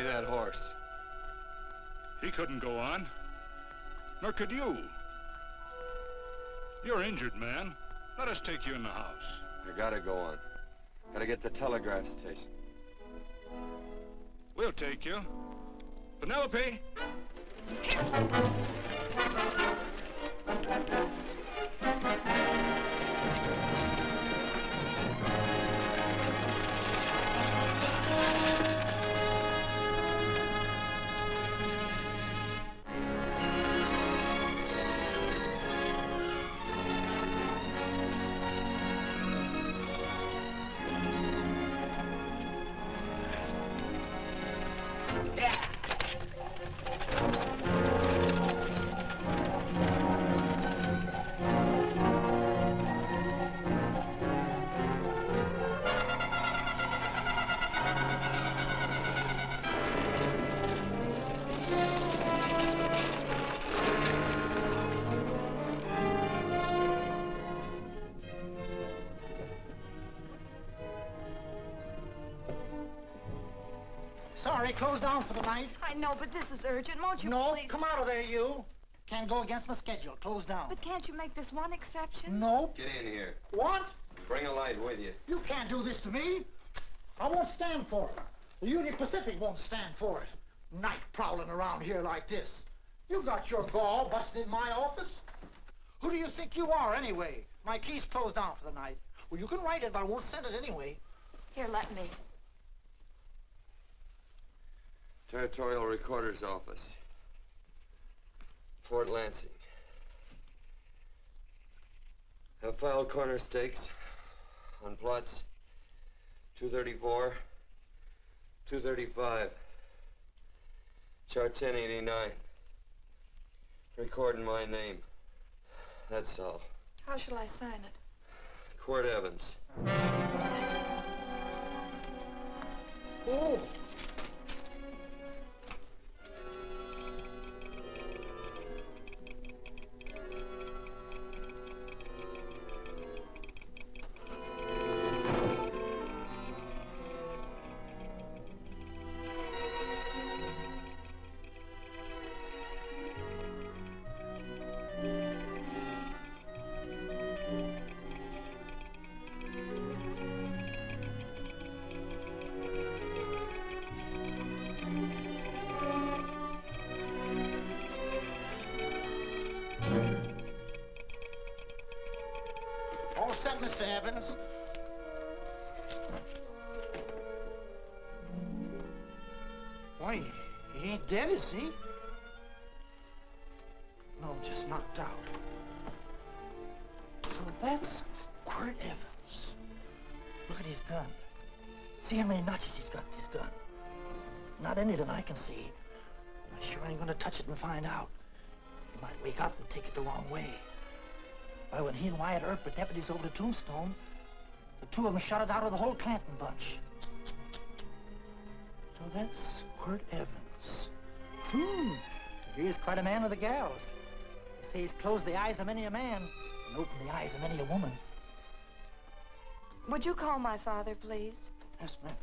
that horse. He couldn't go on. Nor could you. You're injured, man. Let us take you in the house. I gotta go on. Gotta get to the telegraph station. We'll take you. Penelope! Sorry, closed down for the night. I know, but this is urgent. Won't you No, please? come out of there, you. Can't go against my schedule. Closed down. But can't you make this one exception? No. Get in here. What? Bring a light with you. You can't do this to me. I won't stand for it. The Union Pacific won't stand for it. Night prowling around here like this. You got your gall busting in my office? Who do you think you are, anyway? My key's closed down for the night. Well, you can write it, but I won't send it anyway. Here, let me. Territorial Recorder's Office. Fort Lansing. Have filed corner stakes on plots 234, 235, chart 1089. Recording my name. That's all. How shall I sign it? Quirt Evans. Oh. All set, Mr. Evans. Why, he ain't dead, is he? No, just knocked out. So that's Quirt Evans. Look at his gun. See how many notches he's got in his gun. Not any that I can see. I sure ain't gonna touch it and find out. He might wake up and take it the wrong way. Why, when he and Wyatt Earp were deputies over to Tombstone, the two of them shot it out of the whole Clanton bunch. So that's Quirt Evans. He's quite a man with the gals. They say he's closed the eyes of many a man and opened the eyes of many a woman. Would you call my father, please? Yes, ma'am.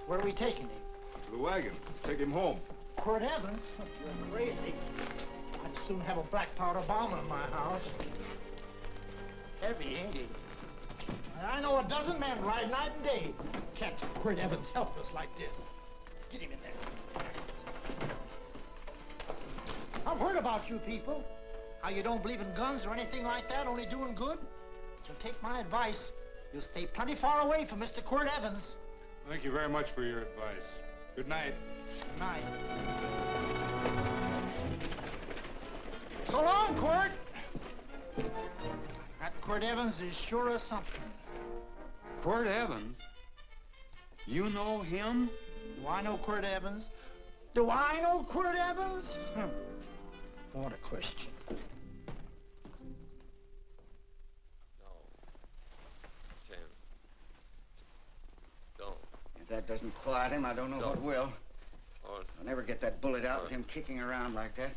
Where are we taking him? To the wagon. Take him home. Quirt Evans? You're crazy. I'd soon have a black powder bomb in my house. Heavy, ain't he? I know a dozen men ride night and day. Catch Quirt Evans helpless like this. Get him in there. I've heard about you people. How you don't believe in guns or anything like that, only doing good. So take my advice. You'll stay plenty far away from Mr. Quirt Evans. Thank you very much for your advice. Good night. Good night. So long, Quirt. That Quirt Evans is sure a something. Quirt Evans? You know him? Do I know Quirt Evans? Do I know Quirt Evans? What a question. No. Tim. Don't. If that doesn't quiet him, I don't know what will. Oh, I'll never get that bullet out with him kicking around like that.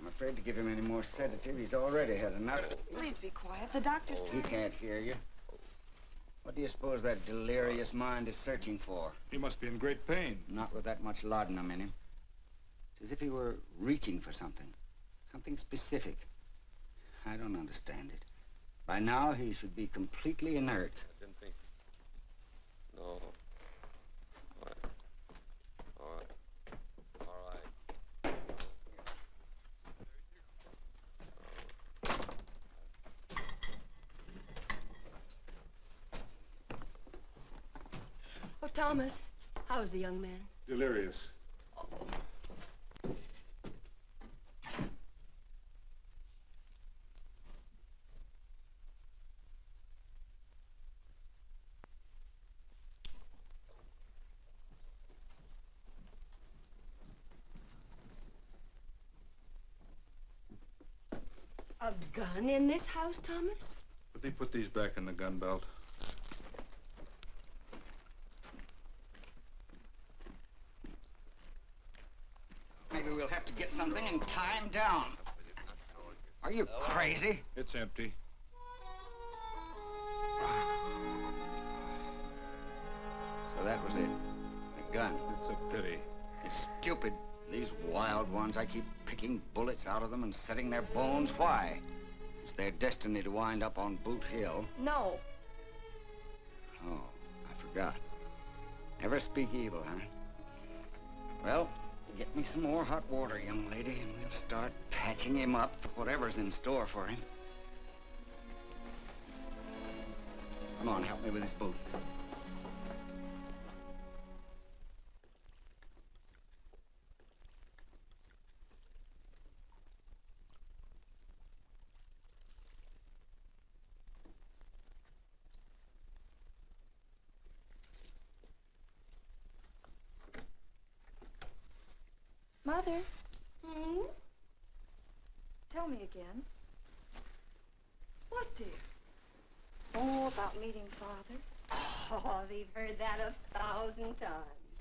I'm afraid to give him any more sedative. He's already had enough. Please be quiet. The doctor's He can't hear you. What do you suppose that delirious mind is searching for? He must be in great pain. Not with that much laudanum in him. It's as if he were reaching for something. Something specific. I don't understand it. By now, he should be completely inert. I didn't think. No. All right. All right. All right. Oh, Thomas, how's the young man? Delirious. A gun in this house, Thomas? But they put these back in the gun belt. Maybe we'll have to get something and tie him down. Are you crazy? It's empty. So that was it. The gun. It's a pity. It's stupid. These wild ones, I keep picking bullets out of them and setting their bones. Why? It's their destiny to wind up on Boot Hill. No. Oh, I forgot. Never speak evil, huh? Well, get me some more hot water, young lady, and we'll start patching him up for whatever's in store for him. Come on, help me with his boot. Mother, Hmm? tell me again. What, dear? Oh, about meeting Father. Oh, they've heard that 1,000 times.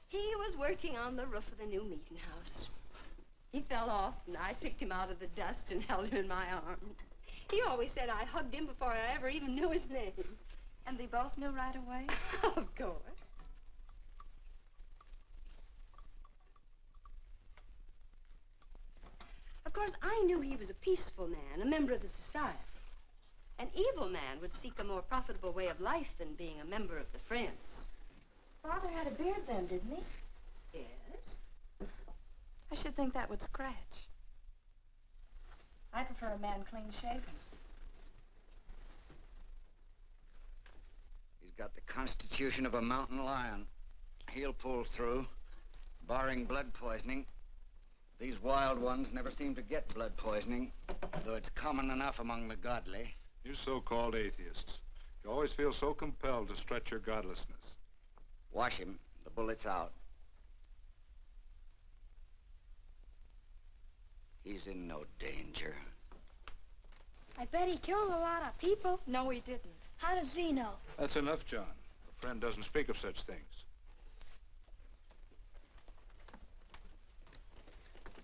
He was working on the roof of the new meeting house. He fell off, and I picked him out of the dust and held him in my arms. He always said I hugged him before I ever even knew his name. And they both knew right away? Of course. Of course, I knew he was a peaceful man, a member of the society. An evil man would seek a more profitable way of life than being a member of the Friends. Father had a beard then, didn't he? Yes? I should think that would scratch. I prefer a man clean shaven. He's got the constitution of a mountain lion. He'll pull through, barring blood poisoning. These wild ones never seem to get blood poisoning, though it's common enough among the godly. You so-called atheists. You always feel so compelled to stretch your godlessness. Wash him. The bullet's out. He's in no danger. I bet he killed a lot of people. No, he didn't. How does he know? That's enough, John. A friend doesn't speak of such things.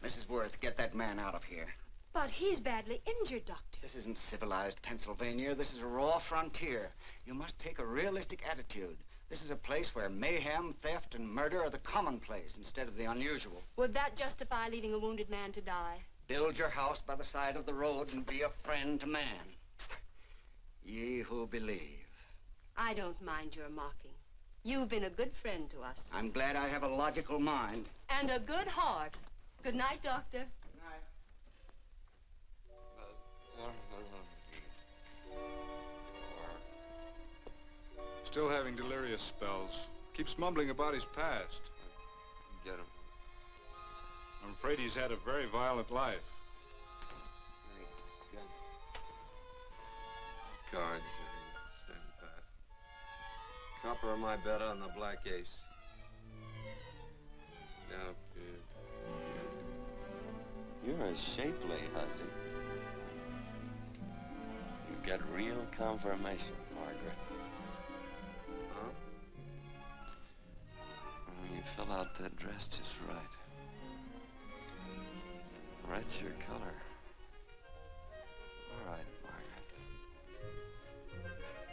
Mrs. Worth, get that man out of here. But he's badly injured, Doctor. This isn't civilized Pennsylvania. This is a raw frontier. You must take a realistic attitude. This is a place where mayhem, theft, and murder are the commonplace instead of the unusual. Would that justify leaving a wounded man to die? Build your house by the side of the road and be a friend to man. Ye who believe. I don't mind your mocking. You've been a good friend to us. I'm glad I have a logical mind. And a good heart. Good night, Doctor. Good night. Still having delirious spells. Keeps mumbling about his past. Get him. I'm afraid he's had a very violent life. Cards. Stand pat. Copper am I better on the black ace? Now, you're a shapely hussy. You get real confirmation, Margaret. Huh? Oh, you fill out that dress just right. Red's your color. All right,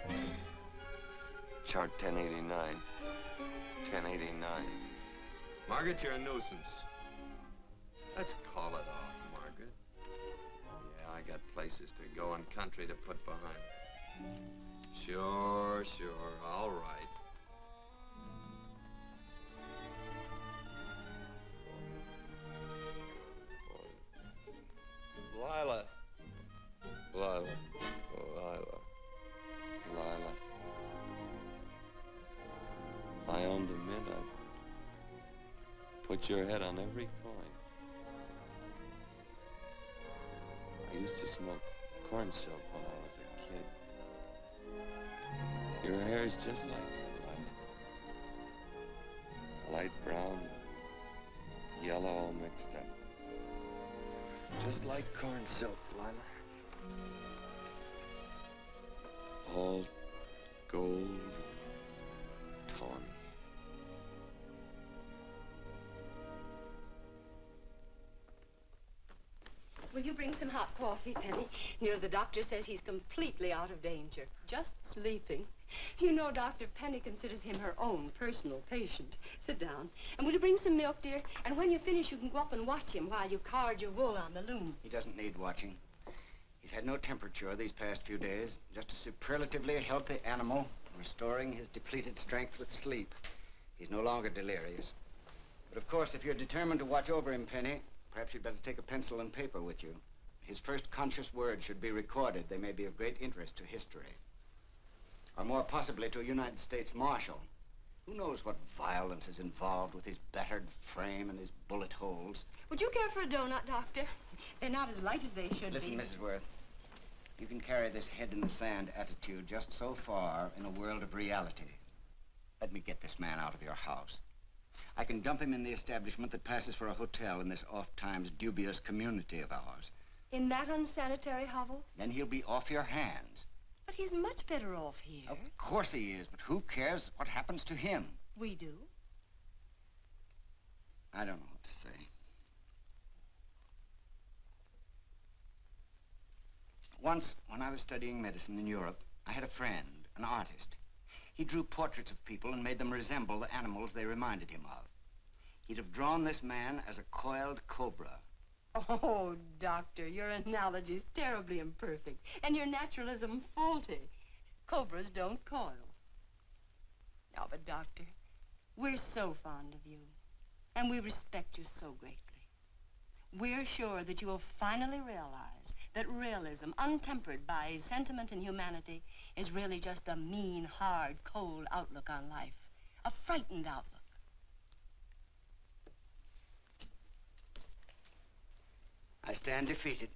Margaret. Chart 1089. 1089. Margaret, you're a nuisance. Let's call it off, Margaret. Yeah, I got places to go and country to put behind me. Sure, all right. Lila. If I owned a mint, I'd put your head on every coin. I used to smoke corn silk when I was a kid. Your hair's just like it, Lila. Light brown, yellow all mixed up. Just like corn silk, Lila. All gold, tawny. Will you bring some hot coffee, Penny? You know, the doctor says he's completely out of danger. Just sleeping. You know, Dr. Penny considers him her own personal patient. Sit down. And will you bring some milk, dear? And when you finish, you can go up and watch him while you card your wool on the loom. He doesn't need watching. He's had no temperature these past few days. Just a superlatively healthy animal, restoring his depleted strength with sleep. He's no longer delirious. But of course, if you're determined to watch over him, Penny, perhaps you'd better take a pencil and paper with you. His first conscious words should be recorded. They may be of great interest to history. Or more possibly to a United States Marshal. Who knows what violence is involved with his battered frame and his bullet holes. Would you care for a donut, Doctor? They're not as light as they should Listen, be. Mrs. Worth. You can carry this head-in-the-sand attitude just so far in a world of reality. Let me get this man out of your house. I can dump him in the establishment that passes for a hotel in this oft-times dubious community of ours. In that unsanitary hovel? Then he'll be off your hands. But he's much better off here. Of course he is, but who cares what happens to him? We do. I don't know what to say. Once, when I was studying medicine in Europe, I had a friend, an artist. He drew portraits of people and made them resemble the animals they reminded him of. He'd have drawn this man as a coiled cobra. Oh, Doctor, your analogy's terribly imperfect, and your naturalism faulty. Cobras don't coil. No, but Doctor, we're so fond of you, and we respect you so greatly. We're sure that you will finally realize that realism, untempered by sentiment and humanity, is really just a mean, hard, cold outlook on life. A frightened outlook. I stand defeated.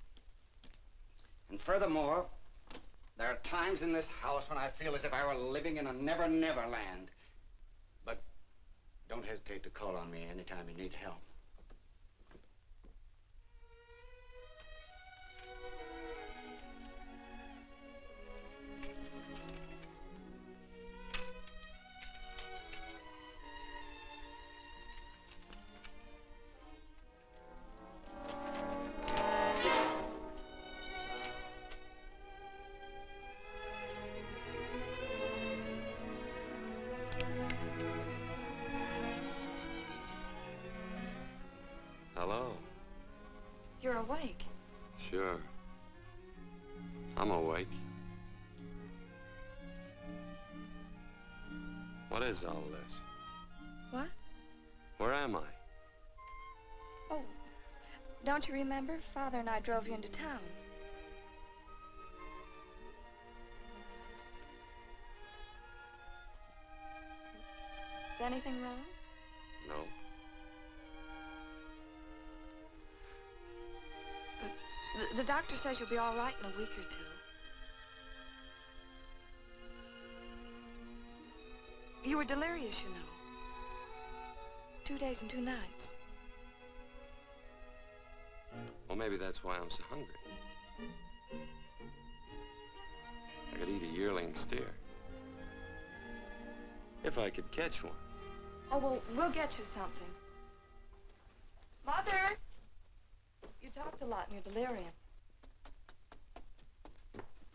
And furthermore, there are times in this house when I feel as if I were living in a never-never land. But don't hesitate to call on me anytime you need help. Hello. You're awake. Sure. I'm awake. What is all this? What? Where am I? Oh, don't you remember? Father and I drove you into town. Is anything wrong? No. The doctor says you'll be all right in a week or two. You were delirious, you know. 2 days and 2 nights. Well, maybe that's why I'm so hungry. I could eat a yearling steer. If I could catch one. Oh, well, we'll get you something. Mother! You talked a lot in your delirium.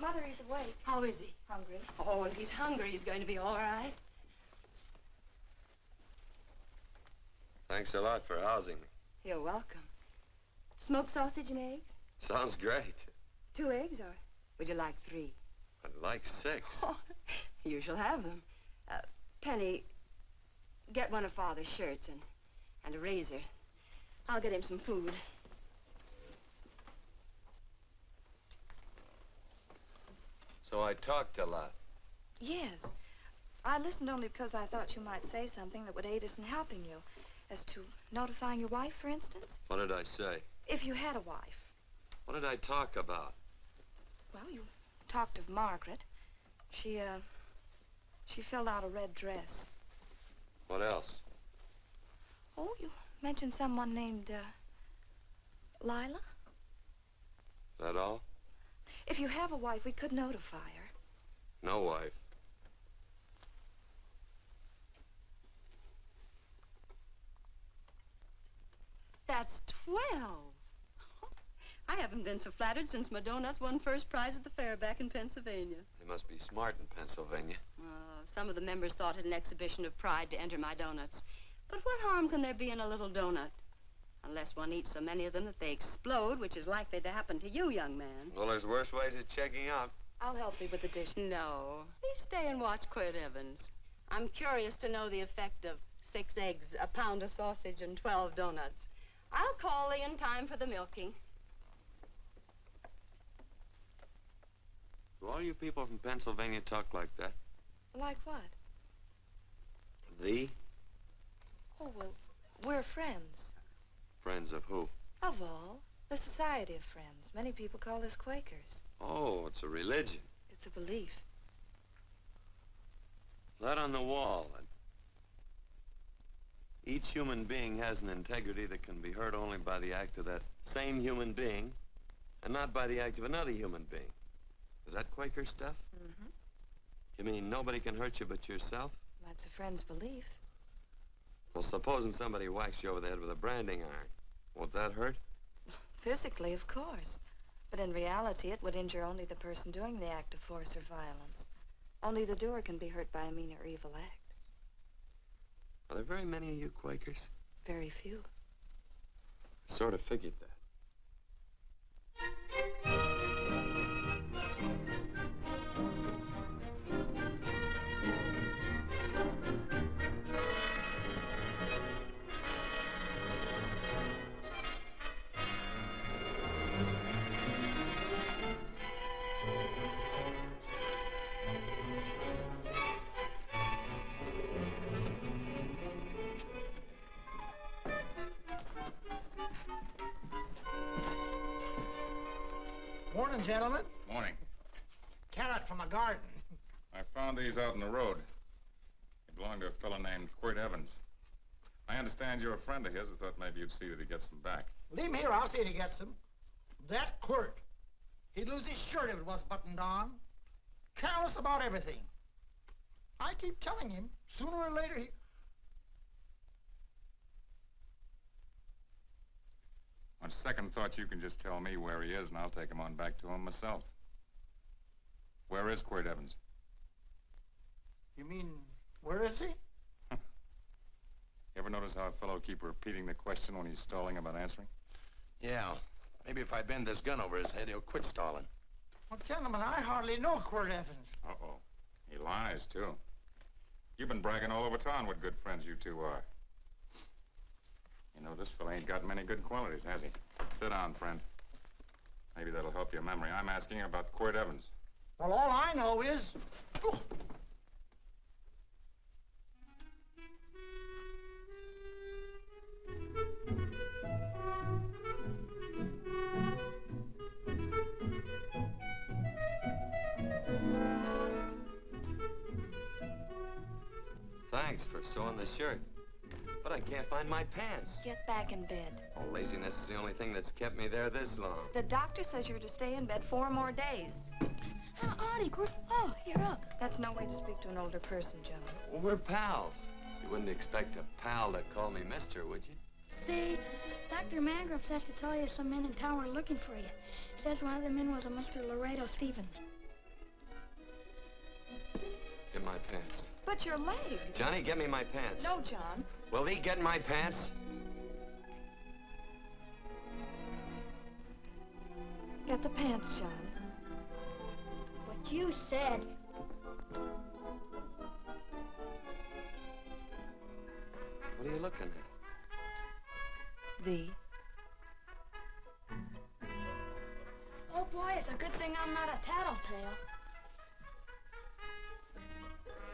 Mother, he's awake. How is he? Hungry. Oh, if he's hungry, he's going to be all right. Thanks a lot for housing me. You're welcome. Smoked sausage and eggs? Sounds great. 2 eggs, or would you like 3? I'd like 6. Oh, you shall have them. Penny, get one of Father's shirts and a razor. I'll get him some food. So I talked a lot. Yes. I listened only because I thought you might say something that would aid us in helping you. As to notifying your wife, for instance. What did I say? If you had a wife. What did I talk about? Well, you talked of Margaret. She filled out a red dress. What else? Oh, you mentioned someone named, Lila? That all? If you have a wife, we could notify her. No wife. That's 12. I haven't been so flattered since my donuts won first prize at the fair back in Pennsylvania. They must be smart in Pennsylvania. Some of the members thought it an exhibition of pride to enter my donuts. But what harm can there be in a little donut? Unless one eats so many of them that they explode, which is likely to happen to you, young man. Well, there's worse ways of checking out. I'll help you with the dish. No. Please stay and watch Quirt Evans. I'm curious to know the effect of 6 eggs, a pound of sausage, and 12 donuts. I'll call Lee in time for the milking. Do all you people from Pennsylvania talk like that? Like what? Thee? Oh, well, we're friends. Friends of who? Of all. The Society of Friends. Many people call us Quakers. Oh, it's a religion. It's a belief. That on the wall. Each human being has an integrity that can be hurt only by the act of that same human being, and not by the act of another human being. Is that Quaker stuff? Mm-hmm. You mean nobody can hurt you but yourself? That's a friend's belief. Well, supposing somebody whacks you over the head with a branding iron. Won't that hurt? Physically, of course. But in reality, it would injure only the person doing the act of force or violence. Only the doer can be hurt by a mean or evil act. Are there very many of you Quakers? Very few. I sort of figured that. Morning, gentlemen. Morning. Carrot from a garden. I found these out in the road. They belong to a fellow named Quirt Evans. I understand you're a friend of his. I thought maybe you'd see that he gets them back. Leave him here, I'll see that he gets them. That Quirt, he'd lose his shirt if it was buttoned on. Careless about everything. I keep telling him, sooner or later he... On second thought, you can just tell me where he is, and I'll take him on back to him myself. Where is Quirt Evans? You mean, where is he? You ever notice how a fellow keep repeating the question when he's stalling about answering? Yeah. Maybe if I bend this gun over his head, he'll quit stalling. Well, gentlemen, I hardly know Quirt Evans. Uh-oh. He lies, too. You've been bragging all over town what good friends you two are. You know, this fella ain't got many good qualities, has he? Sit down, friend. Maybe that'll help your memory. I'm asking about Quirt Evans. Well, all I know is... Oh. Thanks for sewing the shirt. But I can't find my pants. Get back in bed. Oh, laziness is the only thing that's kept me there this long. The doctor says you're to stay in bed 4 more days. Howdy, Quirt. Oh, you're up. That's no way to speak to an older person, John. Well, we're pals. You wouldn't expect a pal to call me mister, would you? see, Dr. Mangrum says to tell you some men in town were looking for you. Says one of the men was a Mr. Laredo Stevens. Get my pants. But your leg. Johnny, get me my pants. No, John. Will he get my pants? Get the pants, John. What you said. What are you looking at? The. Oh, boy, it's a good thing I'm not a tattletale.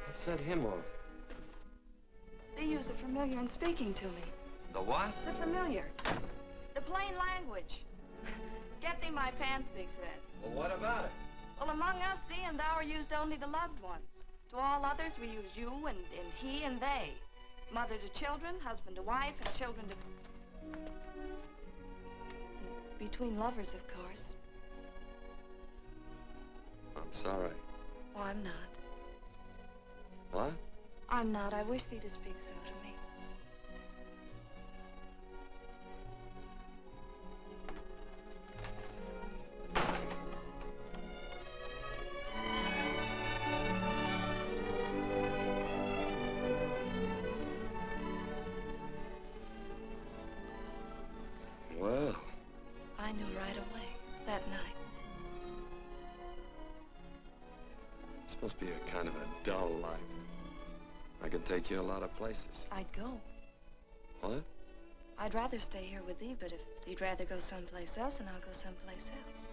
What set him off? They use the familiar in speaking to me. The what? The familiar. The plain language. Get thee my pants, they said. Well, what about it? Well, among us, thee and thou are used only to loved ones. To all others, we use you and he and they. Mother to children, husband to wife, and children to... Between lovers, of course. I'm sorry. Oh, I'm not. What? I'm not. I wish thee to speak so to me. Well. I knew right away, that night. This must be a kind of a dull life. I could take you a lot of places. I'd go. What? I'd rather stay here with thee, but if you'd rather go someplace else, then I'll go someplace else.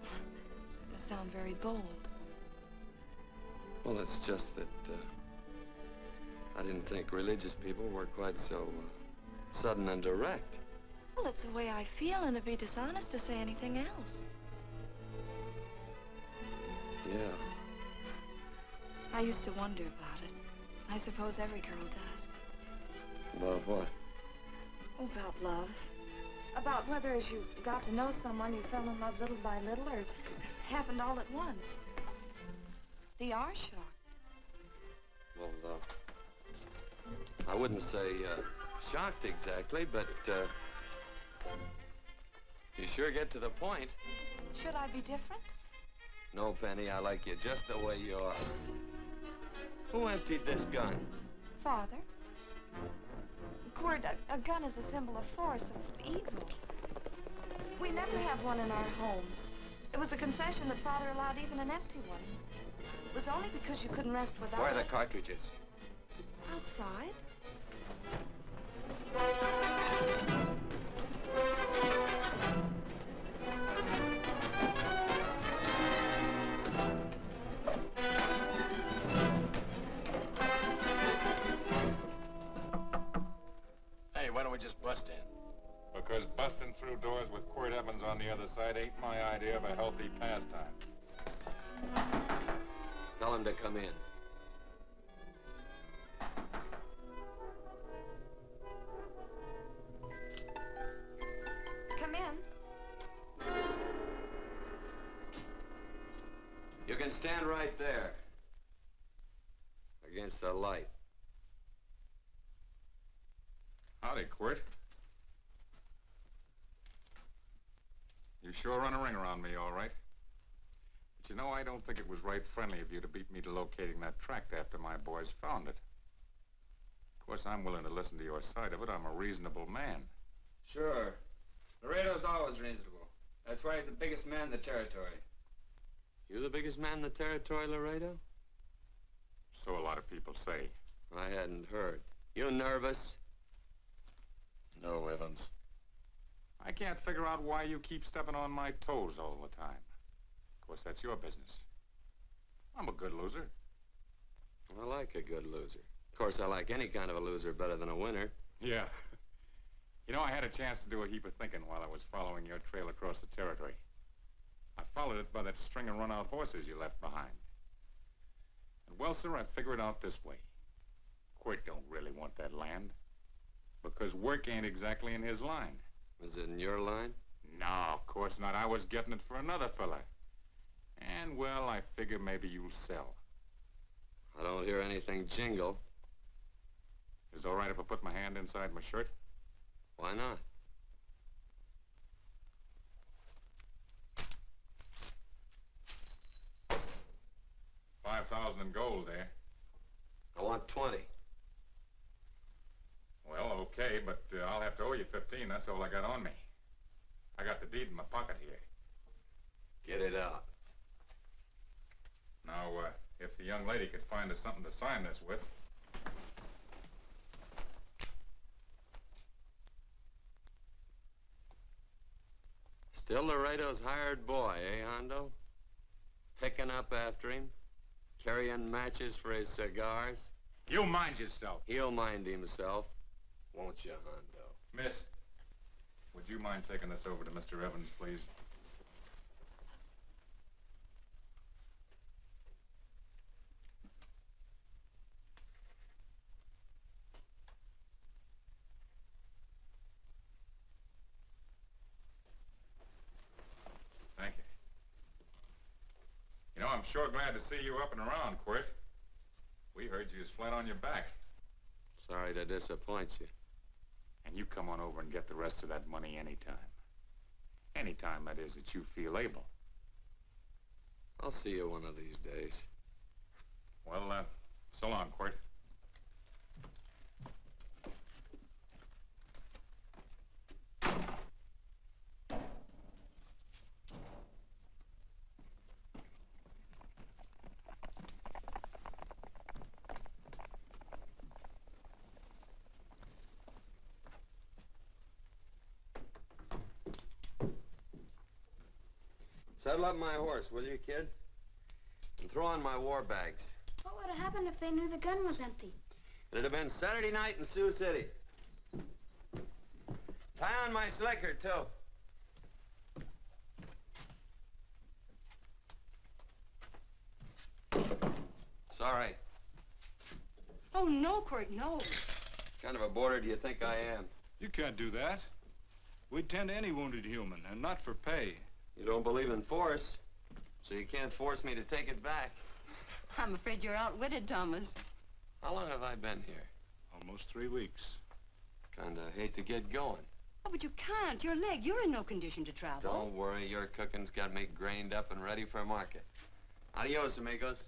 It must sound very bold. Well, it's just that, I didn't think religious people were quite so, sudden and direct. Well, it's the way I feel, and it'd be dishonest to say anything else. Yeah. I used to wonder about it. I suppose every girl does. About what? Oh, about love. About whether as you got to know someone, you fell in love little by little, or it happened all at once. They are shocked. Well, I wouldn't say, shocked exactly, but, you sure get to the point. Should I be different? No, Penny, I like you just the way you are. Who emptied this gun? Father. Quirt, a gun is a symbol of force, of evil. We never have one in our homes. It was a concession that Father allowed even an empty one. It was only because you couldn't rest without Where are it. the cartridges? Outside. Hey, why don't we just bust in? Because busting through doors with Quirt Evans on the other side ain't my idea of a healthy pastime. Tell him to come in. Come in. You can stand right there. Against the light. Howdy, Quirt. You sure run a ring around me, all right. But you know, I don't think it was right friendly of you to beat me to locating that tract after my boys found it. Of course, I'm willing to listen to your side of it. I'm a reasonable man. Sure. Laredo's always reasonable. That's why he's the biggest man in the territory. You the biggest man in the territory, Laredo? So a lot of people say. I hadn't heard. You nervous? No, Evans. I can't figure out why you keep stepping on my toes all the time. Of course, that's your business. I'm a good loser. I like a good loser. Of course, I like any kind of a loser better than a winner. Yeah. You know, I had a chance to do a heap of thinking while I was following your trail across the territory. I followed it by that string of run-out horses you left behind. And, well, sir, I figured it out this way. Quirt don't really want that land. Because work ain't exactly in his line. Is it in your line? No, of course not. I was getting it for another fella. And, well, I figure maybe you'll sell. I don't hear anything jingle. Is it all right if I put my hand inside my shirt? Why not? $5,000 in gold, eh? I want 20. Well, okay, but I'll have to owe you 15. That's all I got on me. I got the deed in my pocket here. Get it out. Now, if the young lady could find us something to sign this with. Still Laredo's hired boy, eh, Hondo? Picking up after him, carrying matches for his cigars. You mind yourself. He'll mind himself, won't you, Hondo? Miss, would you mind taking this over to Mr. Evans, please? Thank you. You know, I'm sure glad to see you up and around, Quirt. We heard you was flat on your back. Sorry to disappoint you. And you come on over and get the rest of that money anytime. Anytime, that is, that you feel able. I'll see you one of these days. Well, so long, Quirt. Saddle up my horse, will you, kid? And throw on my war bags. What would have happened if they knew the gun was empty? It'd have been Saturday night in Sioux City. Tie on my slicker, too. Sorry. Oh, no, Quirt, no. What kind of a boarder do you think I am? You can't do that. We'd tend to any wounded human, and not for pay. You don't believe in force, so you can't force me to take it back. I'm afraid you're outwitted, Thomas. How long have I been here? Almost 3 weeks. Kinda hate to get going. Oh, but you can't. Your leg, you're in no condition to travel. Don't worry, your cooking's got me grained up and ready for market. Adios, amigos.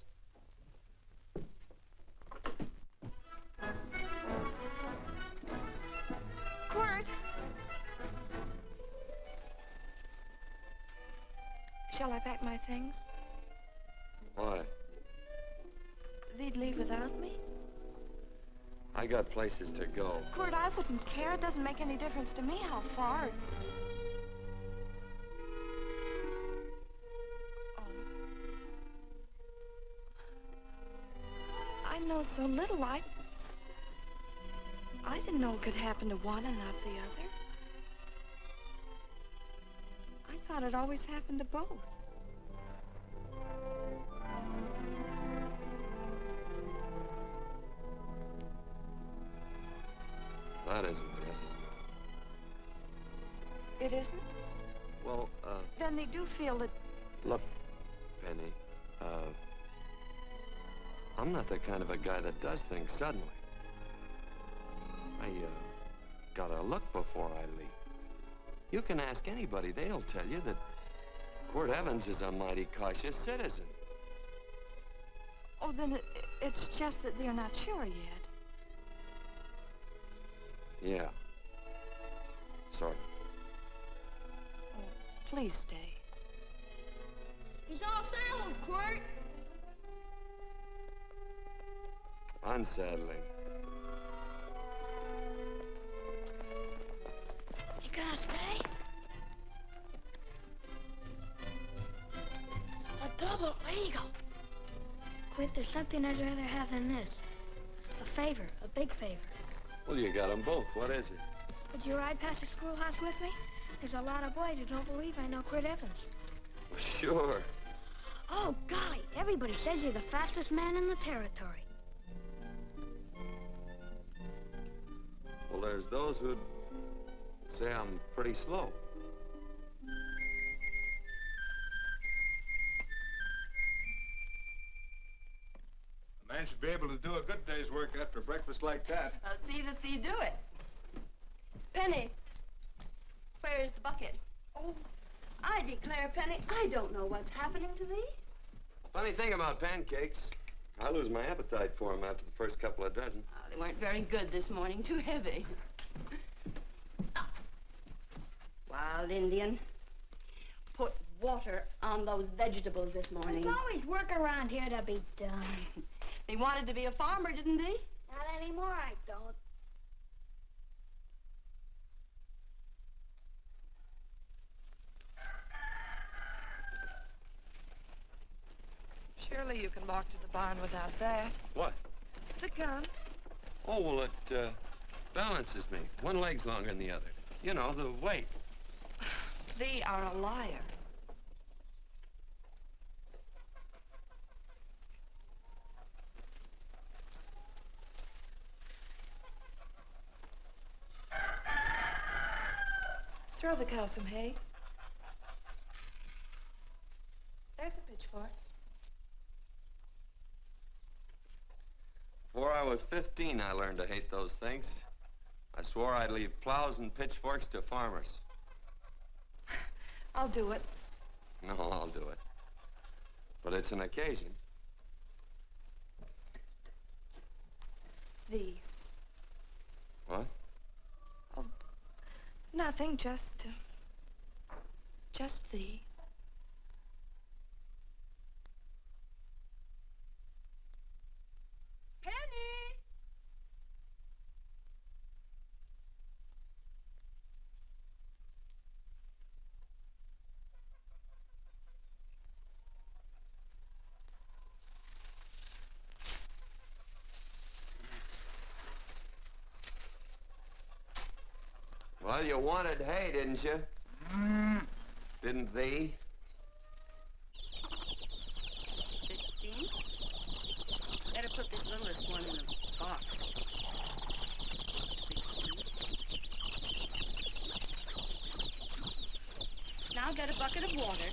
Quirt! Shall I pack my things? Why? They'd leave without me? I got places to go. Quirt, I wouldn't care. It doesn't make any difference to me how far. Oh. I know so little. I didn't know it could happen to one and not the other. I thought it always happened to both. That isn't it. It isn't? Well, Then they do feel that... look, Penny, I'm not the kind of a guy that does things suddenly. I, gotta look before I leap. You can ask anybody, they'll tell you that Quirt Evans is a mighty cautious citizen. Oh, then it's just that they're not sure yet. Yeah. Sort of. Oh, please stay. He's all saddled, Quirt. Unsettling. You gonna stay? A double eagle. Quirt, there's something I'd rather have than this. A favor, a big favor. Well, you got them both. What is it? Would you ride past the schoolhouse with me? There's a lot of boys who don't believe I know Quirt Evans. Well, sure. Oh, golly, everybody says you're the fastest man in the territory. Well, there's those who'd say I'm pretty slow. The Man should be able to do a good day's work after breakfast like that. I'll see that thee do it. Penny, where's the bucket? Oh, I declare, Penny, I don't know what's happening to thee. Funny thing about pancakes, I lose my appetite for them after the first couple of dozen. Oh, they weren't very good this morning, too heavy. Wild Indian, put water on those vegetables this morning. There's always work around here to be done. He wanted to be a farmer, didn't he? Not anymore, I don't. Surely you can walk to the barn without that. What? The gun. Oh, well, it balances me. One leg's longer than the other. You know, the weight. Thee are a liar. Throw the cow some hay. There's a pitchfork. Before I was 15, I learned to hate those things. I swore I'd leave plows and pitchforks to farmers. I'll do it. No, I'll do it. But it's an occasion. Thee. What? Oh, nothing, just thee. Penny! Well, you wanted hay, didn't you? Didn't thee? 15? Better put this littlest one in the box. 16. Now get a bucket of water.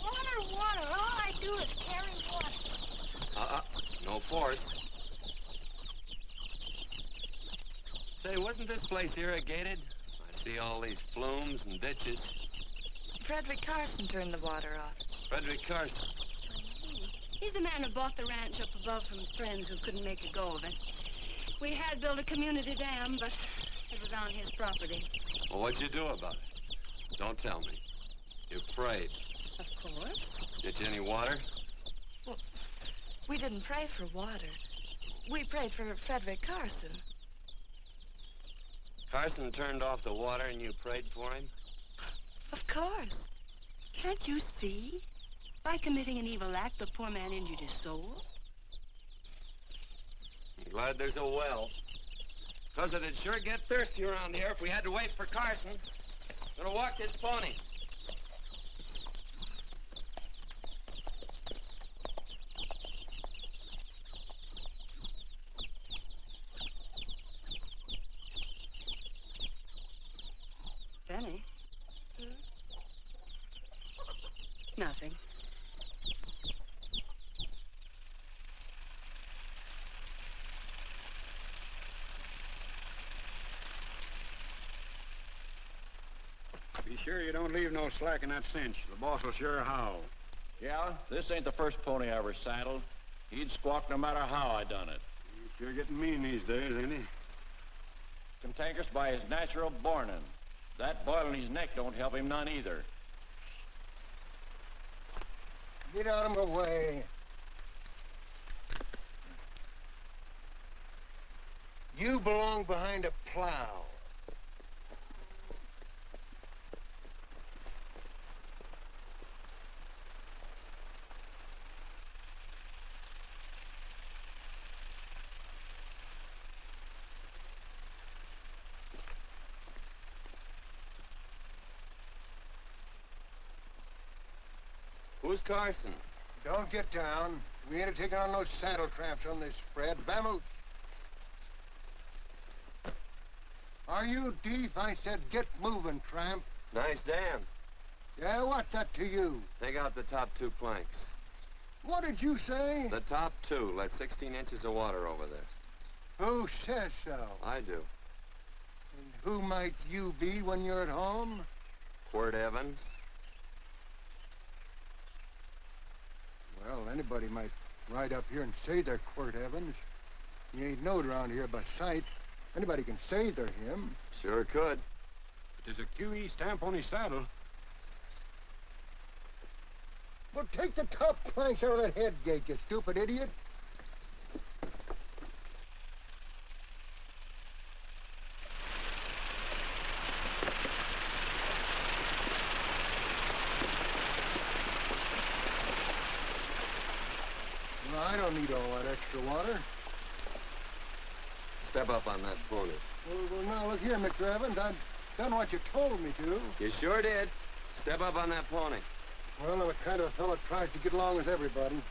Water. All I do is carry water. No force. Say, wasn't this place irrigated? I see all these flumes and ditches. Frederick Carson turned the water off. Frederick Carson. He's the man who bought the ranch up above from friends who couldn't make a go of it. We had built a community dam, but it was on his property. Well, what'd you do about it? Don't tell me. You prayed. Of course. Get you any water? Well, we didn't pray for water. We prayed for Frederick Carson. Carson turned off the water and you prayed for him? Of course. Can't you see? By committing an evil act, the poor man injured his soul. I'm glad there's a well. Because it'd sure get thirsty around here if we had to wait for Carson. Gonna walk this pony. Penny? Nothing. Be sure you don't leave no slack in that cinch. The boss will sure howl. Yeah, this ain't the first pony I ever saddled. He'd squawk no matter how I done it. He's sure getting mean these days, ain't he? Cantankerous by his natural bornin'. That boil in his neck don't help him none either. Get out of my way. You belong behind a plow. Who's Carson? Don't get down. We ain't taking on no saddle tramps on this spread. Vamoose. Are you deef? I said get moving, tramp. Nice dam. Yeah, what's that to you? Take out the top 2 planks. What did you say? The top two let 16 inches of water over there. Who says so? I do. And who might you be when you're at home? Quirt Evans. Well, anybody might ride up here and say they're Quirt Evans. He ain't knowed around here by sight. Anybody can say they're him. Sure could. There's a QE stamp on his saddle. Well, take the top planks out of that head gate, you stupid idiot. Well, I don't need all that extra water. Step up on that pony. Well, now, look here, Mr. Evans. I've done what you told me to. You sure did. Step up on that pony. Well, I'm the kind of fellow that tries to get along with everybody.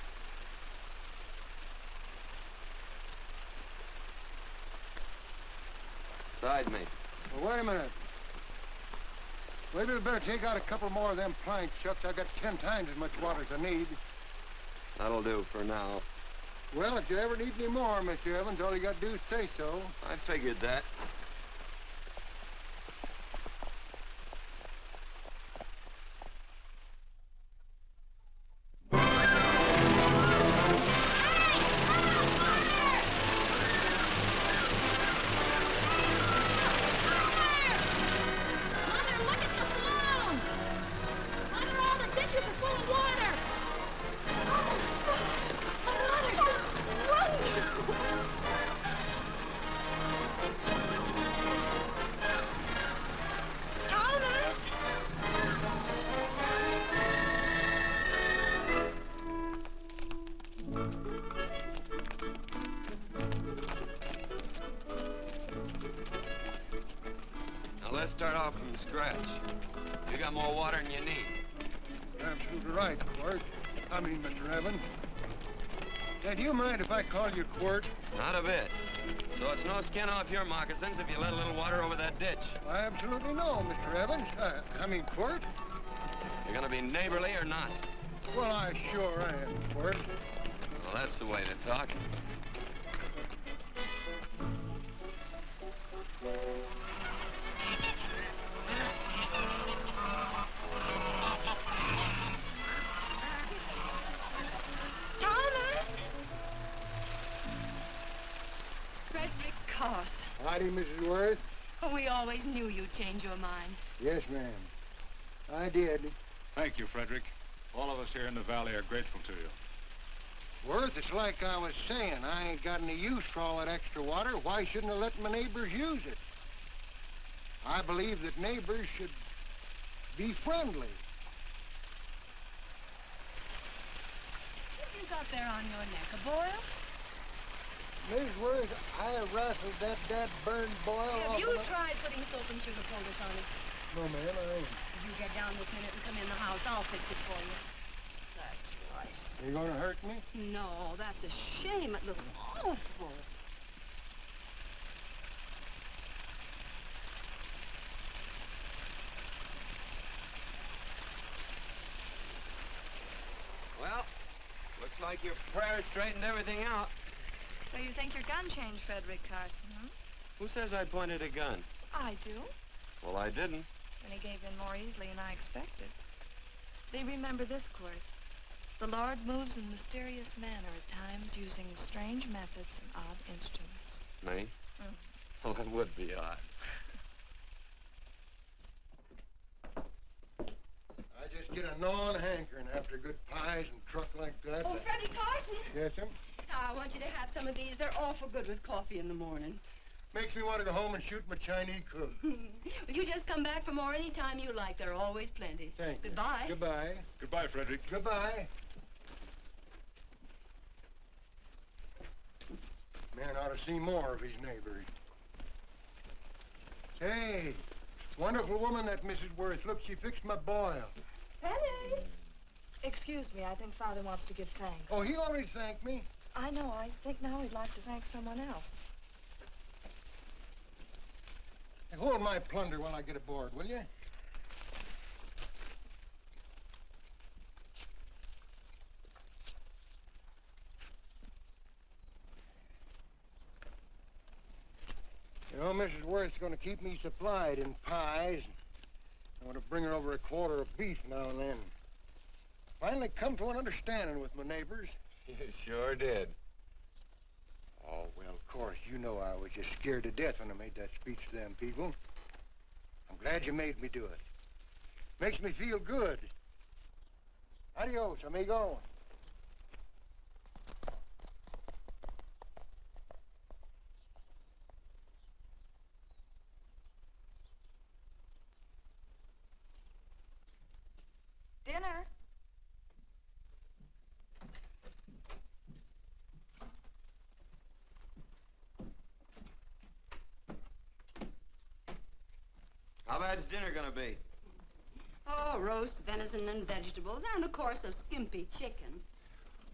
Side me. Well, wait a minute. Maybe we better take out a couple more of them planks, Chuck. I got 10 times as much water as I need. That'll do for now. Well, if you ever need any more, Mr. Evans, all you got to do is say so. I figured that. Let's start off from scratch. You got more water than you need. You're absolutely right, Quirt. Mr. Evans. Do you mind if I call you Quirt? Not a bit. So it's no skin off your moccasins if you let a little water over that ditch. I absolutely know, Mr. Evans. Quirt. You're gonna be neighborly or not? Well, I sure am, Quirt. Well, that's the way to talk. Howdy, Mrs. Worth. Oh, we always knew you'd change your mind. Yes, ma'am. I did. Thank you, Frederick. All of us here in the valley are grateful to you. Worth, it's like I was saying. I ain't got any use for all that extra water. Why shouldn't I let my neighbors use it? I believe that neighbors should be friendly. What have you got there on your neck, a boil? Mrs. Worth, I wrestled that burned boil off. Have you tried putting soap and sugar poultice on it? No, ma'am, I ain't. You get down this minute and come in the house. I'll fix it for you. That's right. Are you going to hurt me? No, that's a shame. It looks awful. Well, looks like your prayer straightened everything out. So you think your gun changed Frederick Carson, huh? Who says I pointed a gun? I do. Well, I didn't. And he gave in more easily than I expected. They remember this, Quirt. The Lord moves in mysterious manner at times using strange methods and odd instruments. Me? Mm. Well, that would be odd. I just get a gnawing hankering after good pies and truck like that. Oh, Freddie Carson. Yes, ma'am? I want you to have some of these. They're awful good with coffee in the morning. Makes me want to go home and shoot my Chinese cook. Well, you just come back for more any time you like. There are always plenty. Thank you. Goodbye. Goodbye. Goodbye, Frederick. Goodbye. Man ought to see more of his neighbors. Hey, wonderful woman, that Mrs. Worth. Look, she fixed my boil. Penny. Excuse me, I think Father wants to give thanks. Oh, he already thanked me. I know. I think now he'd like to thank someone else. Hey, hold my plunder while I get aboard, will you? know, Mrs. Worth's going to keep me supplied in pies. I want to bring her over a quarter of beef now and then. Finally come to an understanding with my neighbors. You sure did. Oh, well, of course, you know I was just scared to death when I made that speech to them people. I'm glad you made me do it. Makes me feel good. Adios, amigo. Dinner. How bad's dinner gonna be? Oh, roast venison and vegetables, and of course a skimpy chicken.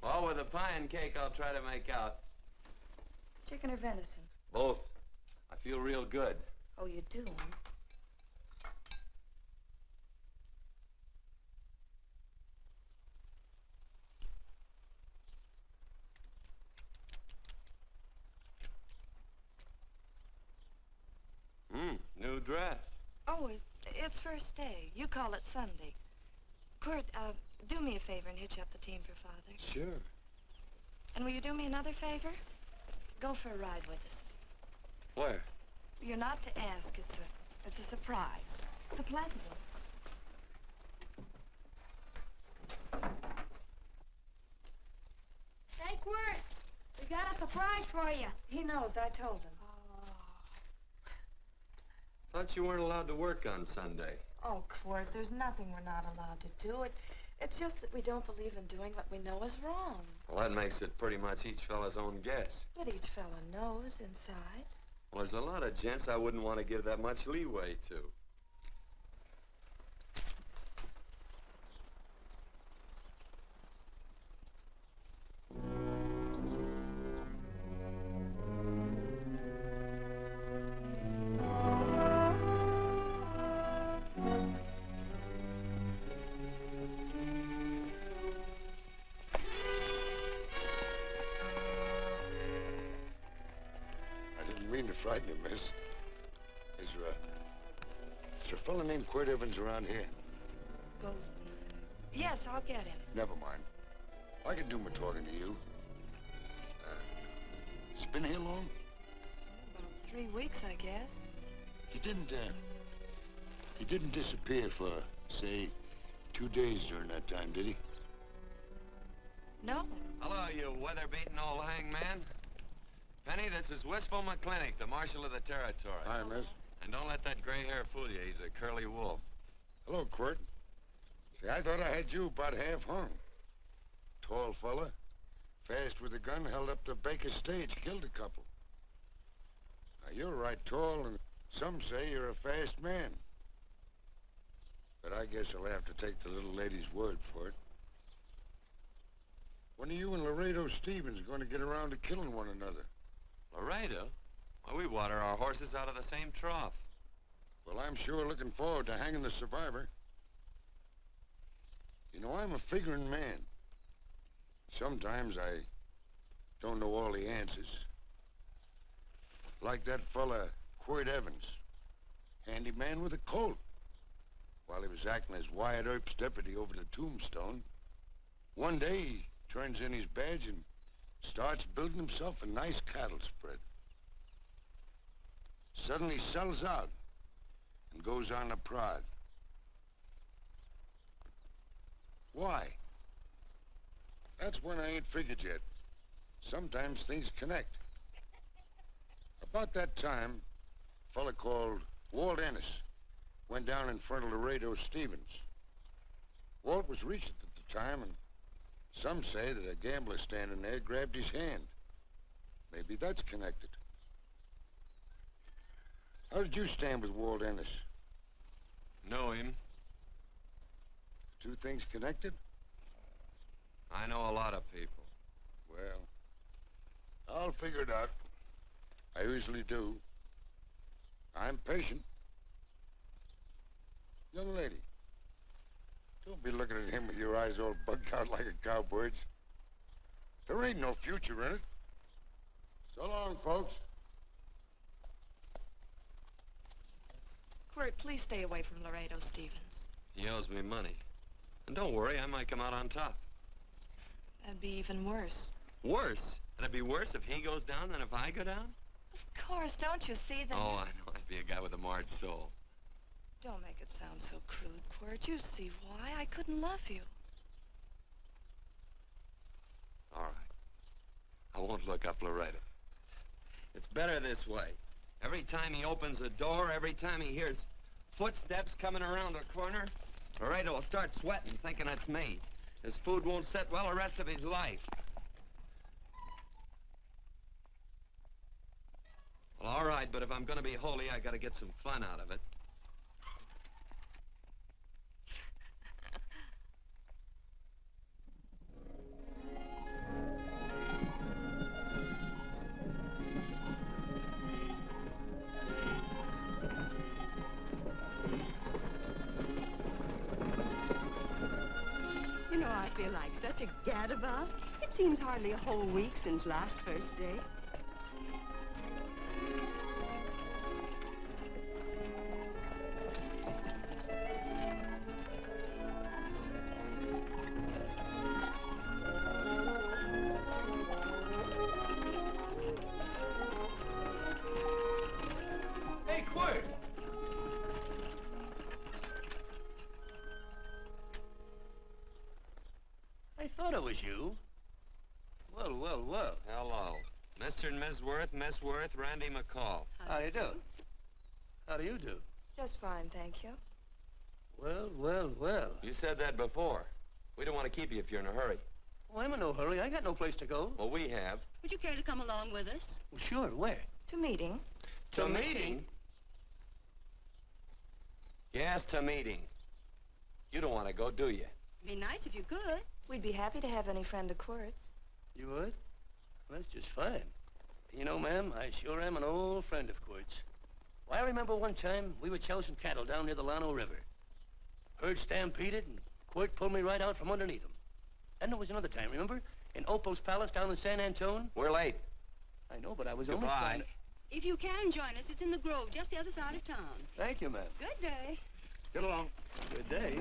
Well, with a pie and cake, I'll try to make out. Chicken or venison? Both. I feel real good. Oh, you do, huh? New dress. Oh, it's first day. You call it Sunday. Quirt, do me a favor and hitch up the team for Father. Sure. And will you do me another favor? Go for a ride with us. Where? You're not to ask. It's a surprise. It's a pleasant one. Hey, Quirt, we got a surprise for you. He knows. I told him. Thought you weren't allowed to work on Sunday. Oh, Quirt, there's nothing we're not allowed to do. It's just that we don't believe in doing what we know is wrong. Well, that makes it pretty much each fella's own guess. But each fella knows inside. Well, there's a lot of gents I wouldn't want to give that much leeway to. Frighten you, miss. Is there a fella named Quirt Evans around here? Well, yes, I'll get him. Never mind. I can do my talking to you. He's been here long? About 3 weeks, I guess. He didn't disappear for, say, 2 days during that time, did he? No. Hello, you weather-beaten old hangman. Penny, this is Wistful McClintock, the Marshal of the Territory. Hi, miss. And don't let that gray hair fool you. He's a curly wolf. Hello, Quirt. See, I thought I had you about half hung. Tall fella, fast with a gun, held up the Baker's stage, killed a couple. Now, you're right tall, and some say you're a fast man. But I guess I'll have to take the little lady's word for it. When are you and Laredo Stevens going to get around to killing one another? Laredo? Well, we water our horses out of the same trough. Well, I'm sure looking forward to hanging the survivor. You know, I'm a figuring man. Sometimes I don't know all the answers. Like that fella, Quirt Evans. Handy man with a Colt. While he was acting as Wyatt Earp's deputy over the Tombstone, one day he turns in his badge and starts building himself a nice cattle spread. Suddenly sells out and goes on a prod. Why? That's when I ain't figured yet. Sometimes things connect. About that time, a fella called Walt Ennis went down in front of Laredo Stevens. Walt was Regent at the time, and some say that a gambler standing there grabbed his hand. Maybe that's connected. How did you stand with Walt Ennis? Know him. Two things connected? I know a lot of people. Well, I'll figure it out. I usually do. I'm patient. Young lady, don't be looking at him with your eyes all bugged out like a cowbird's. There ain't no future in it. So long, folks. Quirt, please stay away from Laredo Stevens. He owes me money. And don't worry, I might come out on top. That'd be even worse. Worse? It'd be worse if he goes down than if I go down? Of course, don't you see that? Oh, I know. I'd be a guy with a marred soul. Don't make it sound so crude, Quirt. You see why I couldn't love you. All right. I won't look up Laredo. It's better this way. Every time he opens a door, every time he hears footsteps coming around a corner, Laredo will start sweating, thinking it's me. His food won't sit well the rest of his life. Well, all right, but if I'm gonna be holy, I gotta get some fun out of it. You know, I feel like such a gadabout. It seems hardly a whole week since last first day. Hey, Quirt! I thought it was you. Well, well, well. Hello. Mr. and Miss Worth, Randy McCall. How do you do? How do you do? Just fine, thank you. Well, well, well. You said that before. We don't want to keep you if you're in a hurry. Well, I'm in no hurry. I got no place to go. Well, we have. Would you care to come along with us? Well, sure. Where? To meeting. To meeting? Yes, to meeting. You don't want to go, do you? Be nice if you could. We'd be happy to have any friend of Quirt's. You would? Well, that's just fine. You know, ma'am, I sure am an old friend of Quirt's. Why, I remember one time we were chousing cattle down near the Llano River. Herd stampeded, and Quirt pulled me right out from underneath him. Then there was another time, remember? In Opal's Palace down in San Antone? We're late. I know, but I was only Goodbye. trying to... If you can join us, it's in the Grove, just the other side of town. Thank you, ma'am. Good day. Get along. Good day.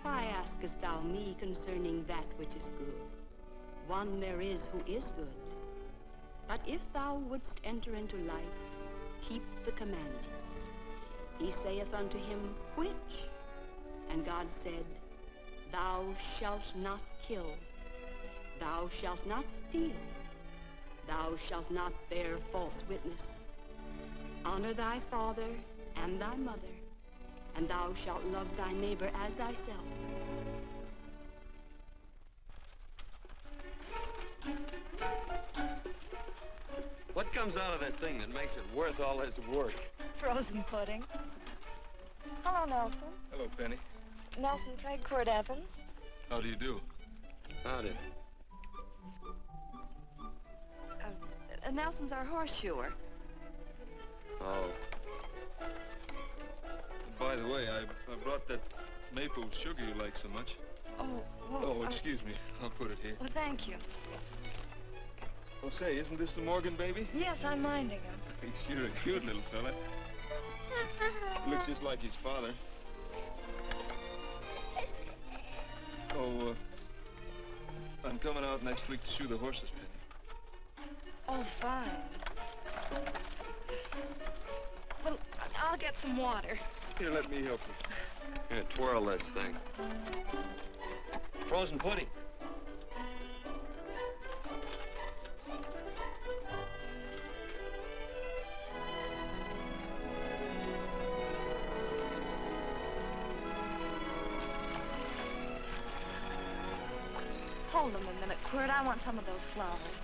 Why askest thou me concerning that which is good? One there is who is good. But if thou wouldst enter into life, keep the commandments. He saith unto him, which? And God said, thou shalt not kill. Thou shalt not steal. Thou shalt not bear false witness. Honor thy father and thy mother, and thou shalt love thy neighbor as thyself. What comes out of this thing that makes it worth all this work? Frozen pudding. Hello, Nelson. Hello, Penny. Nelson Craig, Quirt Evans. How do you do? Howdy. Nelson's our horseshoer. Oh. By the way, I brought that maple sugar you like so much. Oh, well, Oh, excuse me. I'll put it here. Well, thank you. Oh, say, isn't this the Morgan baby? Yes, I'm minding him. He's sure a cute little fella. Looks just like his father. Oh, I'm coming out next week to shoe the horses, Penny. Oh, fine. Well, I'll get some water. Here, let me help you. Here, twirl this thing. Frozen pudding. Hold them a minute, Quirt. I want some of those flowers.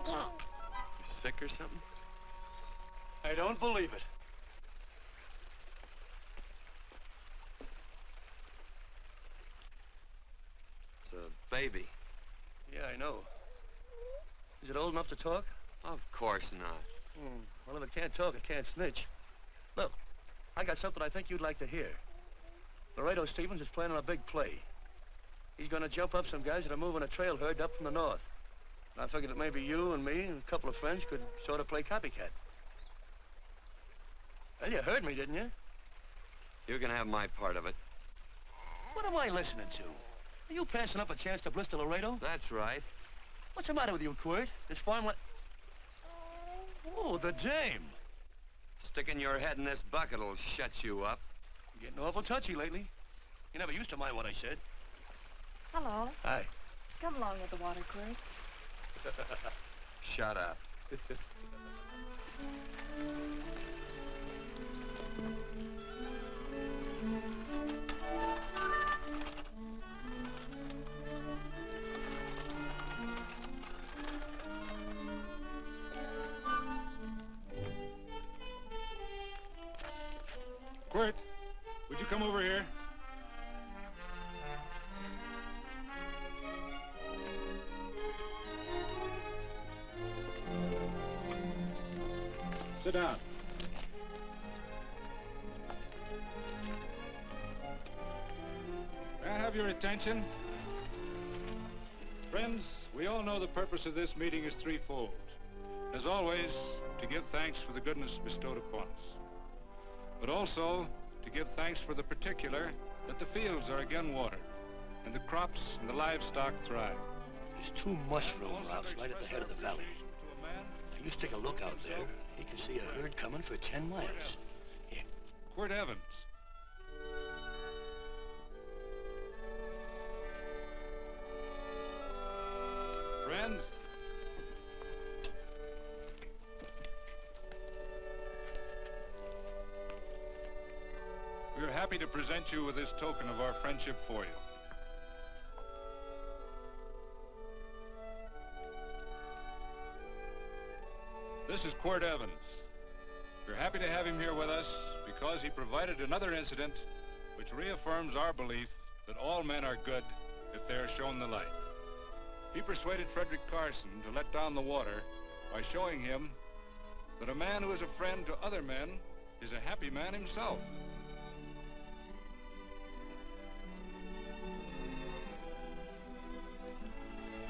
You sick or something? I don't believe it. It's a baby. Yeah, I know. Is it old enough to talk? Of course not. Well, if it can't talk, it can't snitch. Look, I got something I think you'd like to hear. Laredo Stevens is planning a big play. He's gonna jump up some guys that are moving a trail herd up from the north. And I figured that maybe you and me and a couple of friends could sort of play copycat. Well, you heard me, didn't you? You can have my part of it. What am I listening to? Are you passing up a chance to blister Laredo? That's right. What's the matter with you, Quirt? This farmland... Oh, the dame. Sticking your head in this bucket will shut you up. You're getting awful touchy lately. You never used to mind what I said. Hello. Hi. Come along with the water, Quirt. Shut up. Quirt, would you come over here? Sit down. May I have your attention? Friends, we all know the purpose of this meeting is threefold. As always, to give thanks for the goodness bestowed upon us, but also to give thanks for the particular that the fields are again watered and the crops and the livestock thrive. There's two mushroom routes right at the head of the valley. If you stick a look out there, you can see a herd coming for 10 miles. Yeah. Quirt Evans. Friends, we are happy to present you with this token of our friendship for you. This is Quirt Evans. We're happy to have him here with us because he provided another incident which reaffirms our belief that all men are good if they are shown the light. He persuaded Frederick Carson to let down the water by showing him that a man who is a friend to other men is a happy man himself.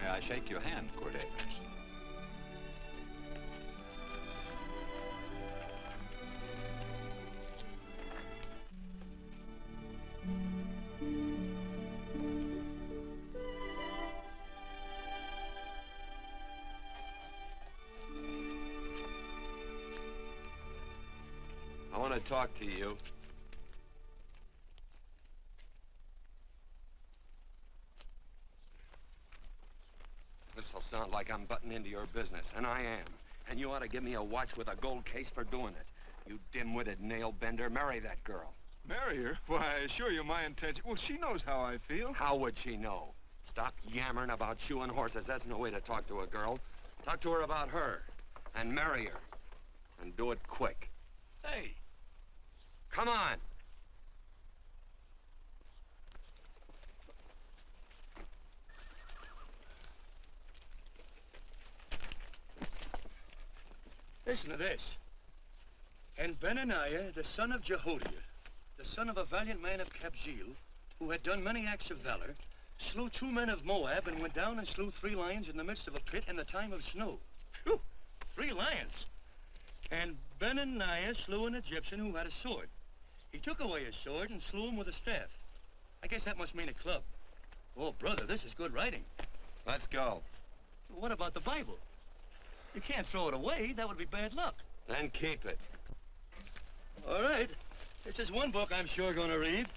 May I shake your hand, Quirt Evans? I want to talk to you. This'll sound like I'm butting into your business, and I am. And you ought to give me a watch with a gold case for doing it. You dim-witted nail-bender, marry that girl. Marry her? Why, I assure you my intention... Well, she knows how I feel. How would she know? Stop yammering about shoeing horses. That's no way to talk to a girl. Talk to her about her, and marry her. And do it quick. Hey. Come on. Listen to this. And Benaniah, the son of Jehoiada, the son of a valiant man of Kabzeel, who had done many acts of valor, slew 2 men of Moab and went down and slew 3 lions in the midst of a pit in the time of snow. Phew! 3 lions. And Benaniah slew an Egyptian who had a sword. He took away his sword and slew him with a staff. I guess that must mean a club. Oh, brother, this is good writing. Let's go. What about the Bible? You can't throw it away. That would be bad luck. Then keep it. All right. This is one book I'm sure going to read.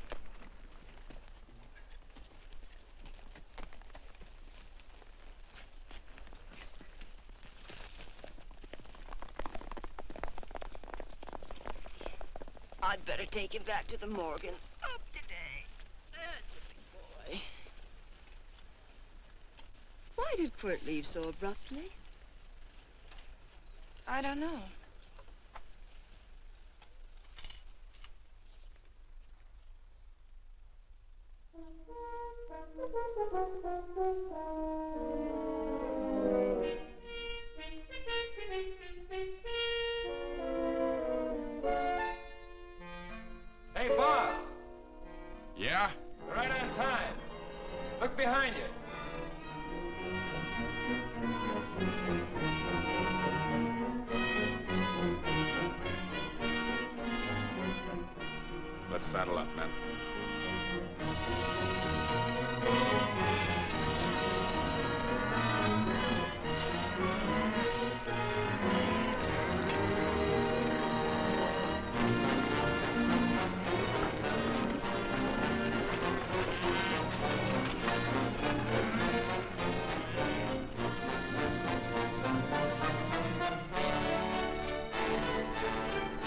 I'd better take him back to the Morgans. Up today. That's a big boy. Why did Quirt leave so abruptly? I don't know. behind you. Let's saddle up, men.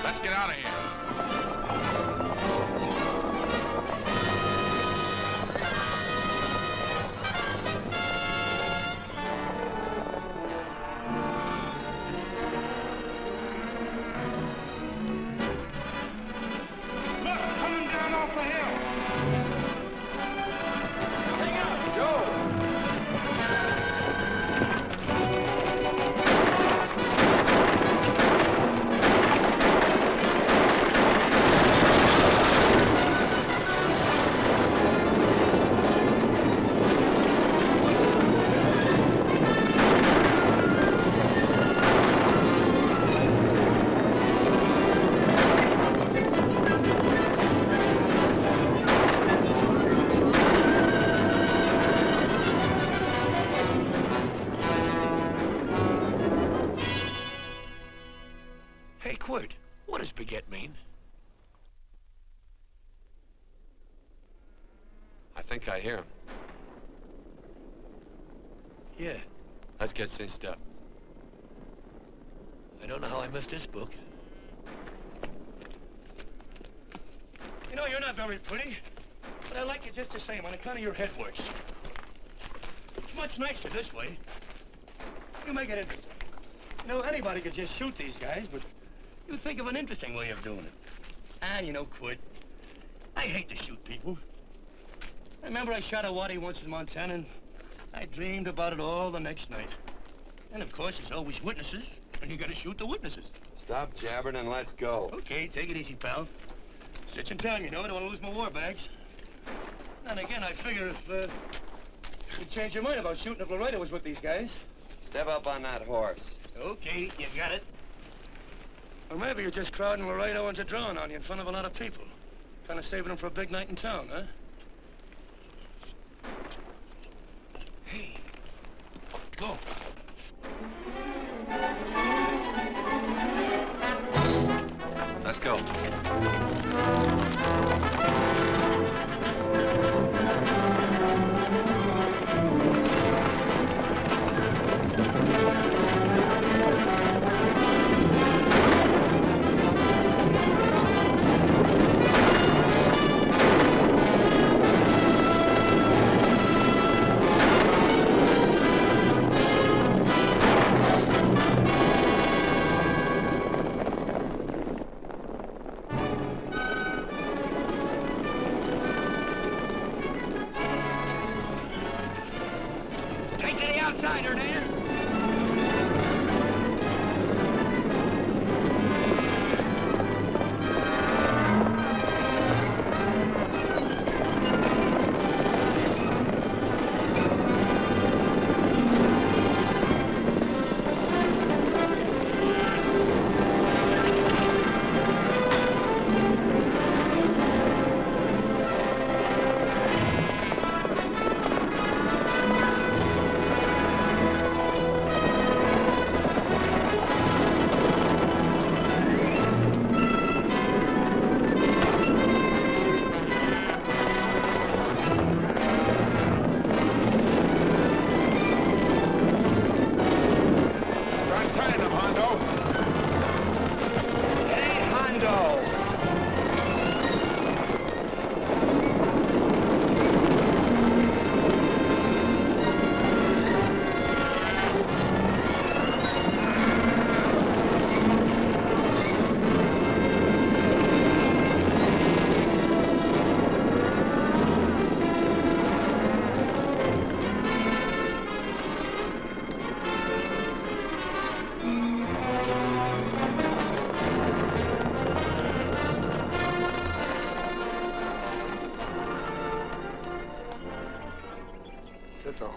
Let's get out of here. Look, coming down off the hill. Hang out, Joe. Hey, Quirt, what does baguette mean? I think I hear him. Yeah, Let's get cinched up. I don't know how I missed this book. You know, you're not very pretty, but I like you just the same on account of your head works. It's much nicer this way. You make it interesting. You know, anybody could just shoot these guys, but you think of an interesting way of doing it. And you know, Quirt, I hate to shoot people. I remember I shot a waddy once in Montana, and I dreamed about it all the next night. And of course, there's always witnesses, and you gotta shoot the witnesses. Stop jabbering and let's go. Okay, take it easy, pal. Stitch in town, you know. I don't want to lose my war bags. And again, I figure if you'd change your mind about shooting if Laredo was with these guys. Step up on that horse. Okay, you got it. Or maybe you're just crowding Laredo into drawing on you in front of a lot of people. Kind of saving them for a big night in town, huh? Hey, go. Let's go. Take to the outsider, Dan.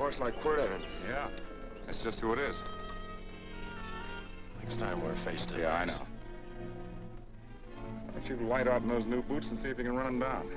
horse like Quirt Evans. Yeah, that's just who it is. Next time we're face to face. Yeah, I know. Why don't you light out in those new boots and see if you can run him down?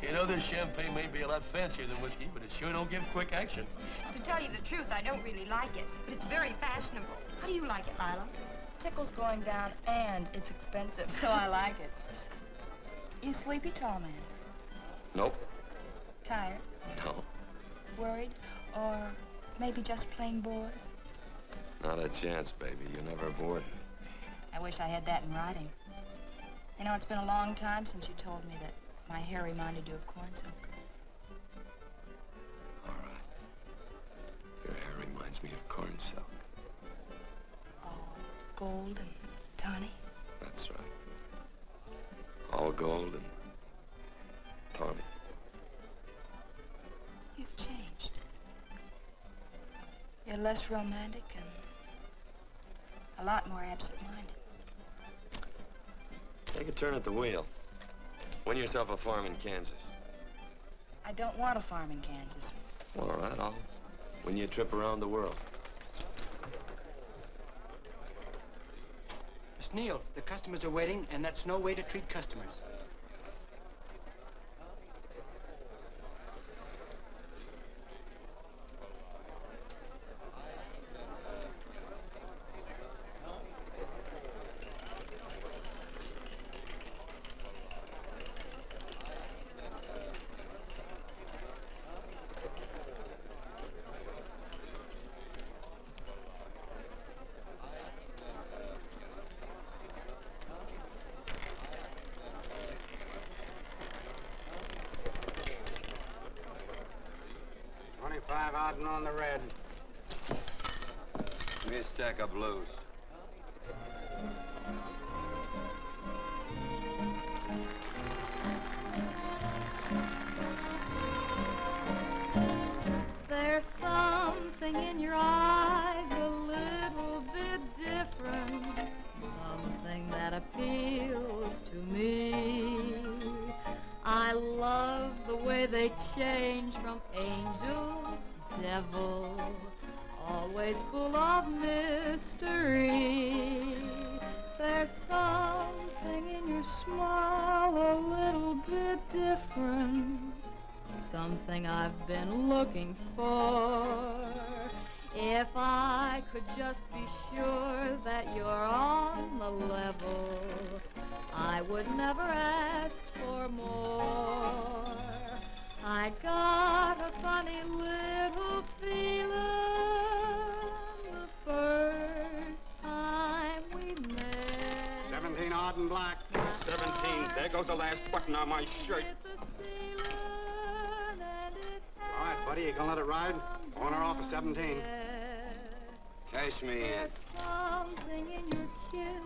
You know, this champagne may be a lot fancier than whiskey, but it sure don't give quick action. To tell you the truth, I don't really like it, but it's very fashionable. How do you like it, Lila? Tickle's going down and it's expensive, so I like it. You sleepy, tall man? Nope. Tired? No. Worried? Or maybe just plain bored? Not a chance, baby. You're never bored. I wish I had that in writing. You know, it's been a long time since you told me that my hair reminded you of corn silk. All right. Your hair reminds me of corn silk. All gold and tawny? That's right. All gold and tawny. You've changed. You're less romantic and a lot more absent-minded. Take a turn at the wheel. Win yourself a farm in Kansas. I don't want a farm in Kansas. All right, I'll win you a trip around the world. Miss Neal, the customers are waiting, and that's no way to treat customers. Out and on the red. Give me a stack of blues. There's something in your eyes a little bit different, something that appeals to me. I love the way they change from angel to devil, always full of mystery. There's something in your smile a little bit different, something I've been looking for. If I could just be sure that you're on the level, I would never ask for more. I got a funny little feeling the first time we met. 17 odd and black. 17. There goes the last button on my shirt. All right, buddy, you gonna let it ride? On or off of 17. Cash me in. There's something in your kiss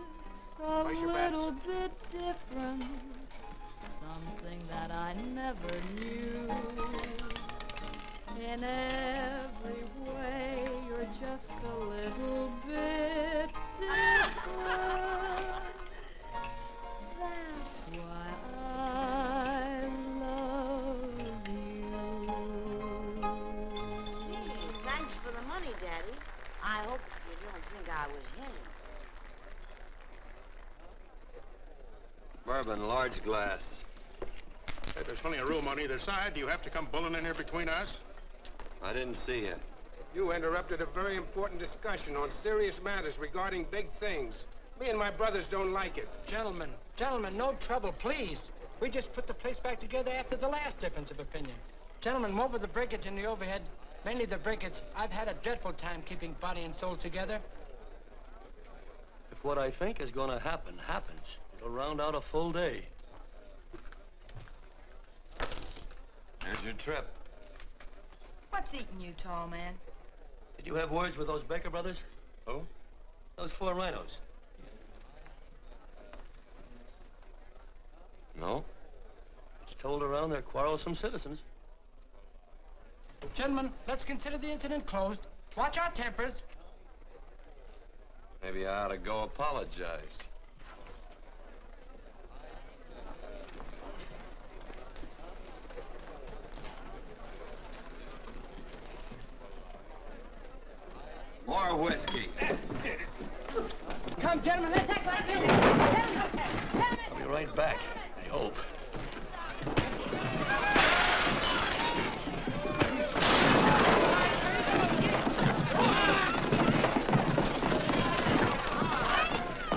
a Place your little bets. bit different, something that I never knew. In every way, you're just a little bit different. That's why I love you. Thanks for the money, Daddy. I hope you don't think I was him. Bourbon, large glass. Hey, there's plenty of room on either side. Do you have to come bulling in here between us? I didn't see you. You interrupted a very important discussion on serious matters regarding big things. Me and my brothers don't like it. Gentlemen, no trouble, please. We just put the place back together after the last difference of opinion. Gentlemen, what with the breakage and the overhead, mainly the breakage, I've had a dreadful time keeping body and soul together. If what I think is going to happen happens, it'll round out a full day. Here's your trip. What's eating you, tall man? Did you have words with those Baker brothers? Who? Those 4 rhinos. No? It's told around they're quarrelsome citizens. Gentlemen, let's consider the incident closed. Watch our tempers. Maybe I ought to go apologize. More whiskey. Come, gentlemen, let's act like this. I'll be right back, I hope.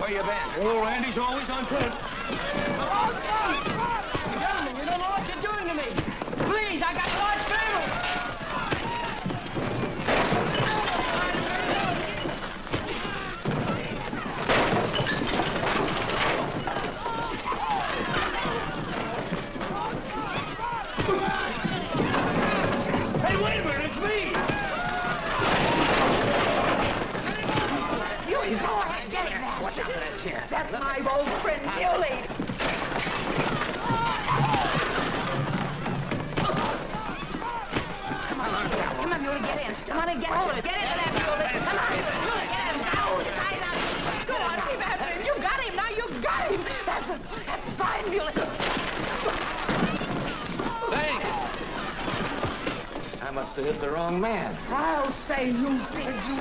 Where you been? Oh, Randy's always on point. Gentlemen, you don't know what you're doing to me. Please, I got a large family. Hey, wait a minute, it's me! Muley, go ahead, get him. Watch out for that chair. That's my old friend, Muley. Come on, Muley, get in. Come on and get hold of it. Get into that, Muley. Come on, Muley, get in. Go, tie it up. Go on, keep after him. You got him, now you got him. That's fine, Muley. Thanks. I must have hit the wrong man. I'll say you did, you.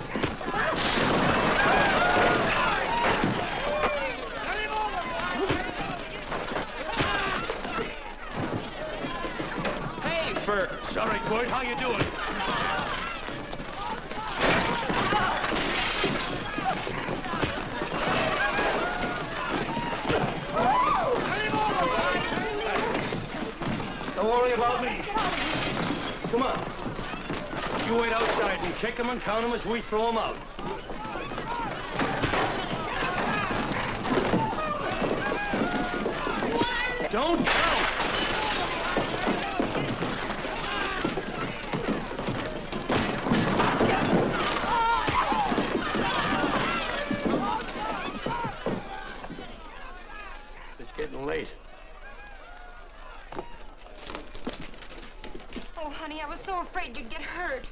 Hey, Bert. Sorry, Quirt. How you doing? Don't worry about me. Come on. You wait outside and kick them and count them as we throw them out. Don't count! It's getting late. Oh, honey, I was so afraid you'd get hurt.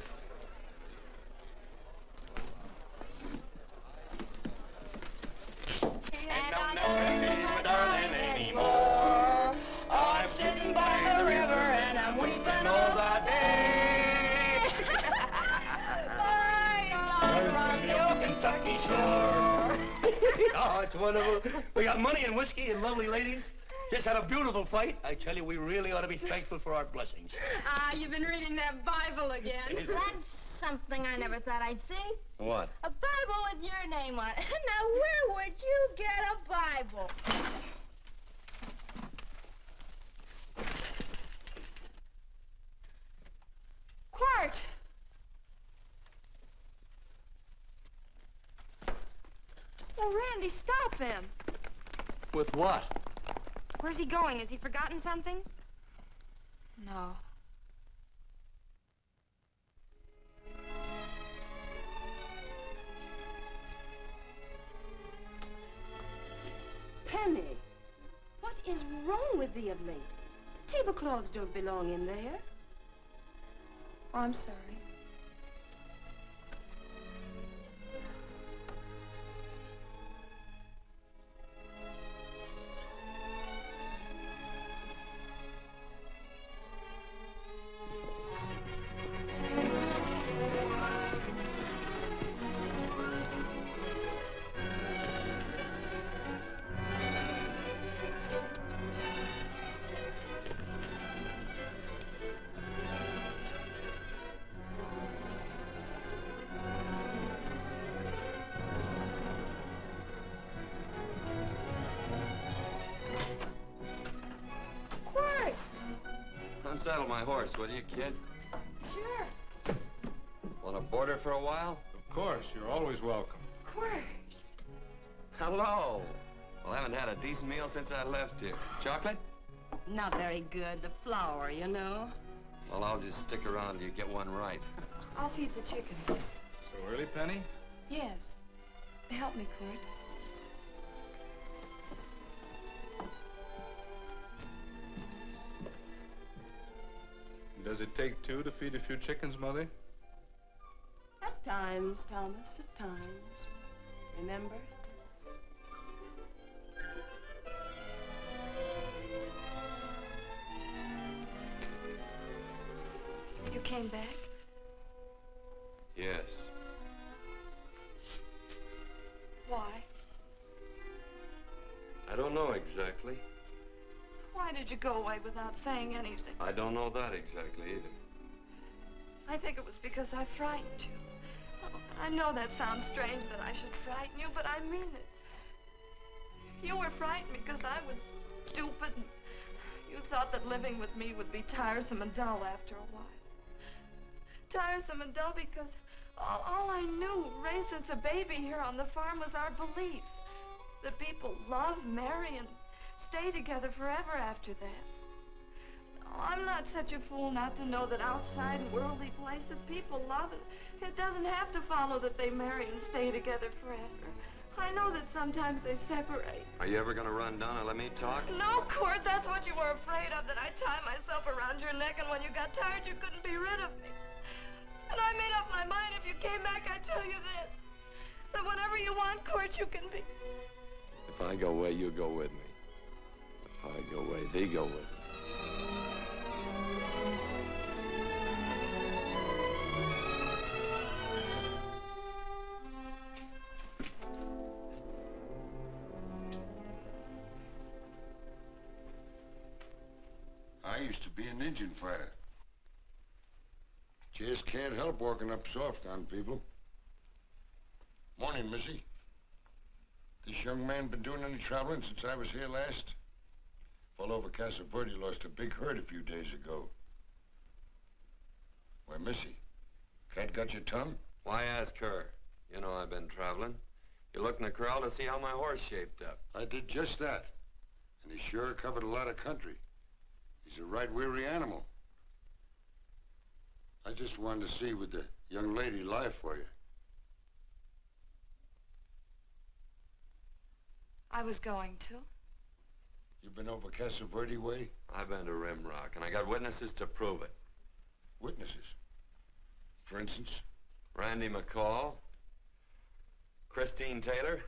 And I'm never seeing my darling anymore. I'm sitting by the river and I'm weeping all the day. Around the old Kentucky shore. Oh, it's wonderful. We got money and whiskey and lovely ladies. Just had a beautiful fight. I tell you, we really ought to be thankful for our blessings. Ah, you've been reading that Bible again. That's something I never thought I'd see. What? A Bible with your name on it. Now, where would you get a Bible? Quirt! Oh, Randy, stop him. With what? Where's he going? Has he forgotten something? No. Penny, what is wrong with thee of late? Tablecloths don't belong in there. Oh, I'm sorry. Unsaddle my horse, will you, kid? Sure. Want to board her for a while? Of course, you're always welcome. Quirt. Hello. Well, I haven't had a decent meal since I left here. Chocolate? Not very good. The flour, you know. Well, I'll just stick around till you get one right. I'll feed the chickens. So early, Penny? Yes. Help me, Quirt. Does it take two to feed a few chickens, Mother? At times, Thomas, at times. Remember? You came back? Yes. Why? I don't know exactly. Why did you go away without saying anything? I don't know that exactly either. I think it was because I frightened you. Oh, I know that sounds strange that I should frighten you, but I mean it. You were frightened because I was stupid, and you thought that living with me would be tiresome and dull after a while. Tiresome and dull because all I knew, raised since a baby here on the farm, was our belief that people love, marry, and stay together forever after that. Oh, I'm not such a fool not to know that outside in worldly places people love, and it doesn't have to follow that they marry and stay together forever. I know that sometimes they separate. Are you ever gonna run down and let me talk? No, Quirt, that's what you were afraid of, that I'd tie myself around your neck, and when you got tired, you couldn't be rid of me. And I made up my mind, if you came back, I'd tell you this, that whenever you want, Quirt, you can be. If I go away, you go with me. If I go away, they go with me. I used to be an Indian fighter. Just can't help walking up soft on people. Morning, Missy. This young man been doing any traveling since I was here last? Fellow over Casa Verde lost a big herd a few days ago. Why, Missy, cat got your tongue? Why ask her? You know I've been traveling. You looked in the corral to see how my horse shaped up. I did just that. And he sure covered a lot of country. He's a right weary animal. I just wanted to see would the young lady lie for you. I was going to. You been over Casa Verde way? I've been to Rimrock, and I got witnesses to prove it. Witnesses? For instance? Randy McCall, Christine Taylor.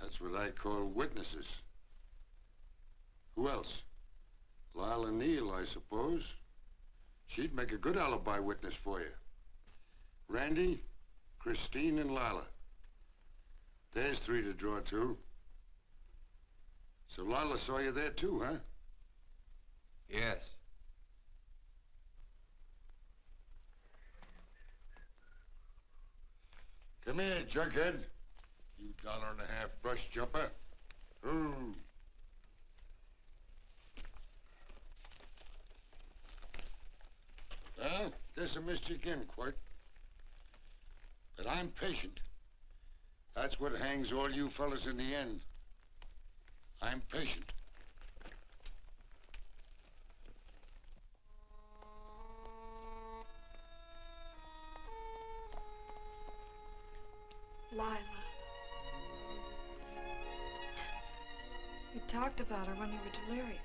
That's what I call witnesses. Who else? Lila Neal, I suppose. She'd make a good alibi witness for you. Randy, Christine, and Lila. There's three to draw to. So Lila saw you there too, huh? Yes. Come here, jughead. You $1.50 brush jumper. Ooh. Well, guess I missed you again, Quirt. But I'm patient. That's what hangs all you fellas in the end. I'm patient. Lila. You talked about her when you were delirious.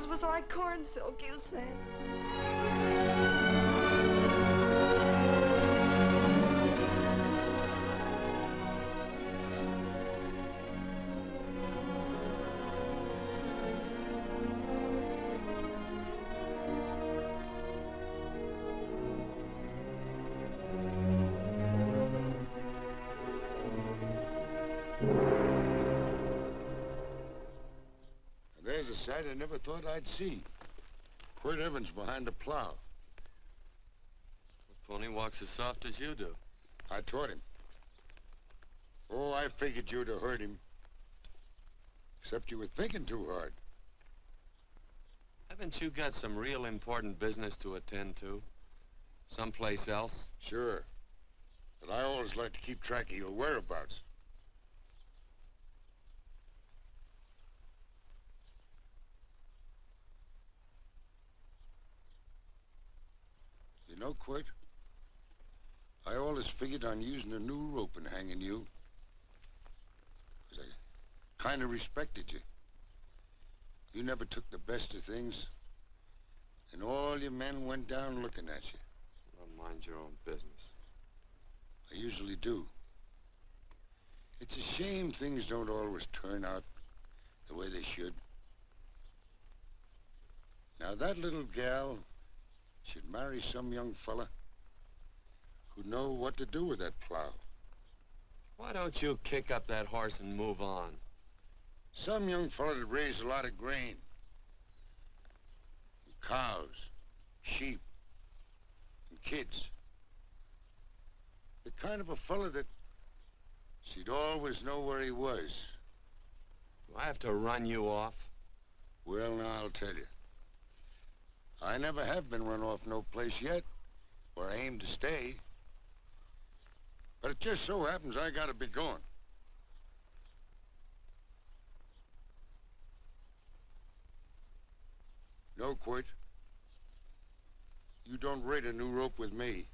This was like corn silk, you said. There's a sight I never thought I'd see. Quirt Evans behind the plow. The pony walks as soft as you do. I taught him. Oh, I figured you'd have hurt him. Except you were thinking too hard. Haven't you got some real important business to attend to? Someplace else? Sure. But I always like to keep track of your whereabouts. You know, Quirt, I always figured on using a new rope and hanging you. 'Cause I kind of respected you. You never took the best of things, and all your men went down looking at you. Well, mind your own business. I usually do. It's a shame things don't always turn out the way they should. Now, that little gal should marry some young fella who'd know what to do with that plow. Why don't you kick up that horse and move on? Some young fella that raised a lot of grain. And cows, sheep, and kids. The kind of a fella that she'd always know where he was. Do I have to run you off? Well, now, I'll tell you. I never have been run off no place yet, where I aim to stay. But it just so happens I gotta be going. No, Quirt. You don't rate a new rope with me.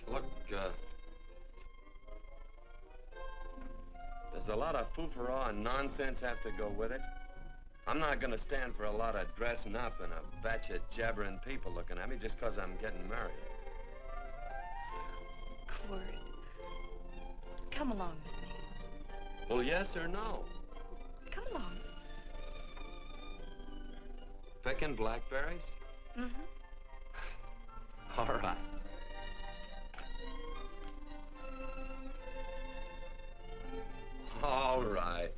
Look, there's a lot of foo-for-ah and nonsense have to go with it. I'm not gonna stand for a lot of dressing up and a batch of jabbering people looking at me just 'cause I'm getting married. Quirt, come along with me. Well, yes or no? Come along. Picking blackberries? Mm-hmm. All right. All right.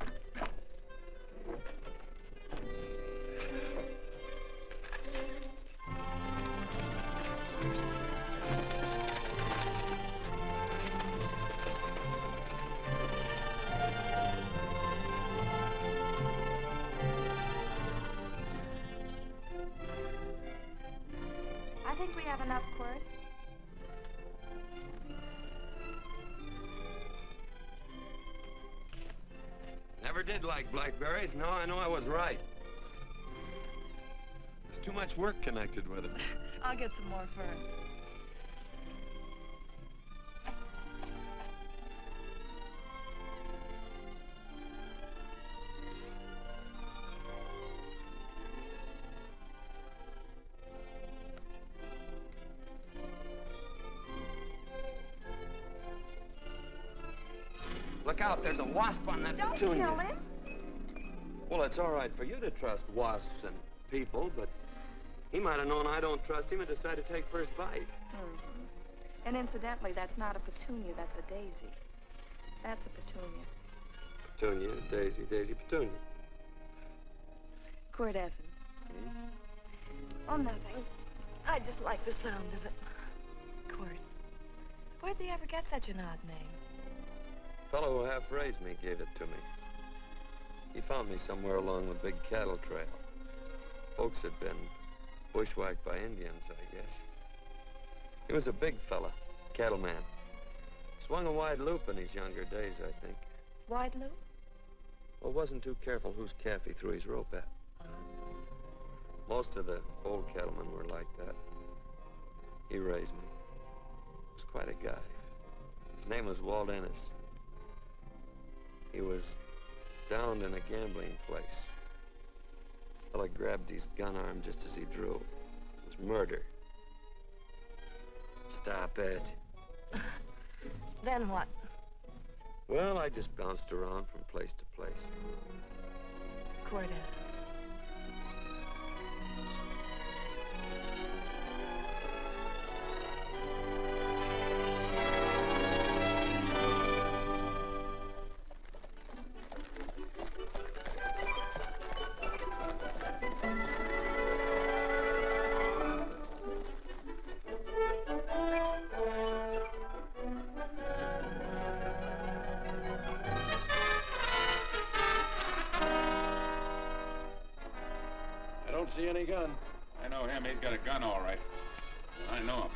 I think we have enough, Quirt. Never did like blackberries. Now I know I was right. There's too much work connected with it. I'll get some more fern. Look out, there's a wasp on that Don't petunia. kill him. Well, it's all right for you to trust wasps and people, but he might have known I don't trust him and decided to take first bite. Mm-hmm. And incidentally, that's not a petunia, that's a daisy. That's a petunia. Petunia, daisy, daisy, petunia. Quirt Evans. Oh, nothing. I just like the sound of it. Quirt, where'd they ever get such an odd name? The fellow who half raised me gave it to me. He found me somewhere along the big cattle trail. Folks had been bushwhacked by Indians, I guess. He was a big fella, cattleman. Swung a wide loop in his younger days, I think. Wide loop? Well, wasn't too careful whose calf he threw his rope at. Most of the old cattlemen were like that. He raised me. He was quite a guy. His name was Walt Ennis. He was downed in a gambling place. A fella grabbed his gun arm just as he drew. It was murder. Stop it. Then what? Well, I just bounced around from place to place. Quirt Evans. See any gun? I know him. He's got a gun, all right. I know him.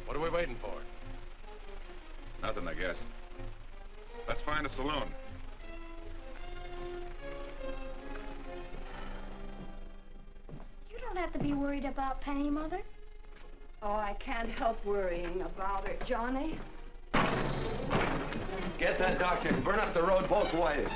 What are we waiting for? Nothing, I guess. Let's find a saloon. You don't have to be worried about Penny, Mother. Oh, I can't help worrying about her, Johnny. Get that doctor and burn up the road both ways.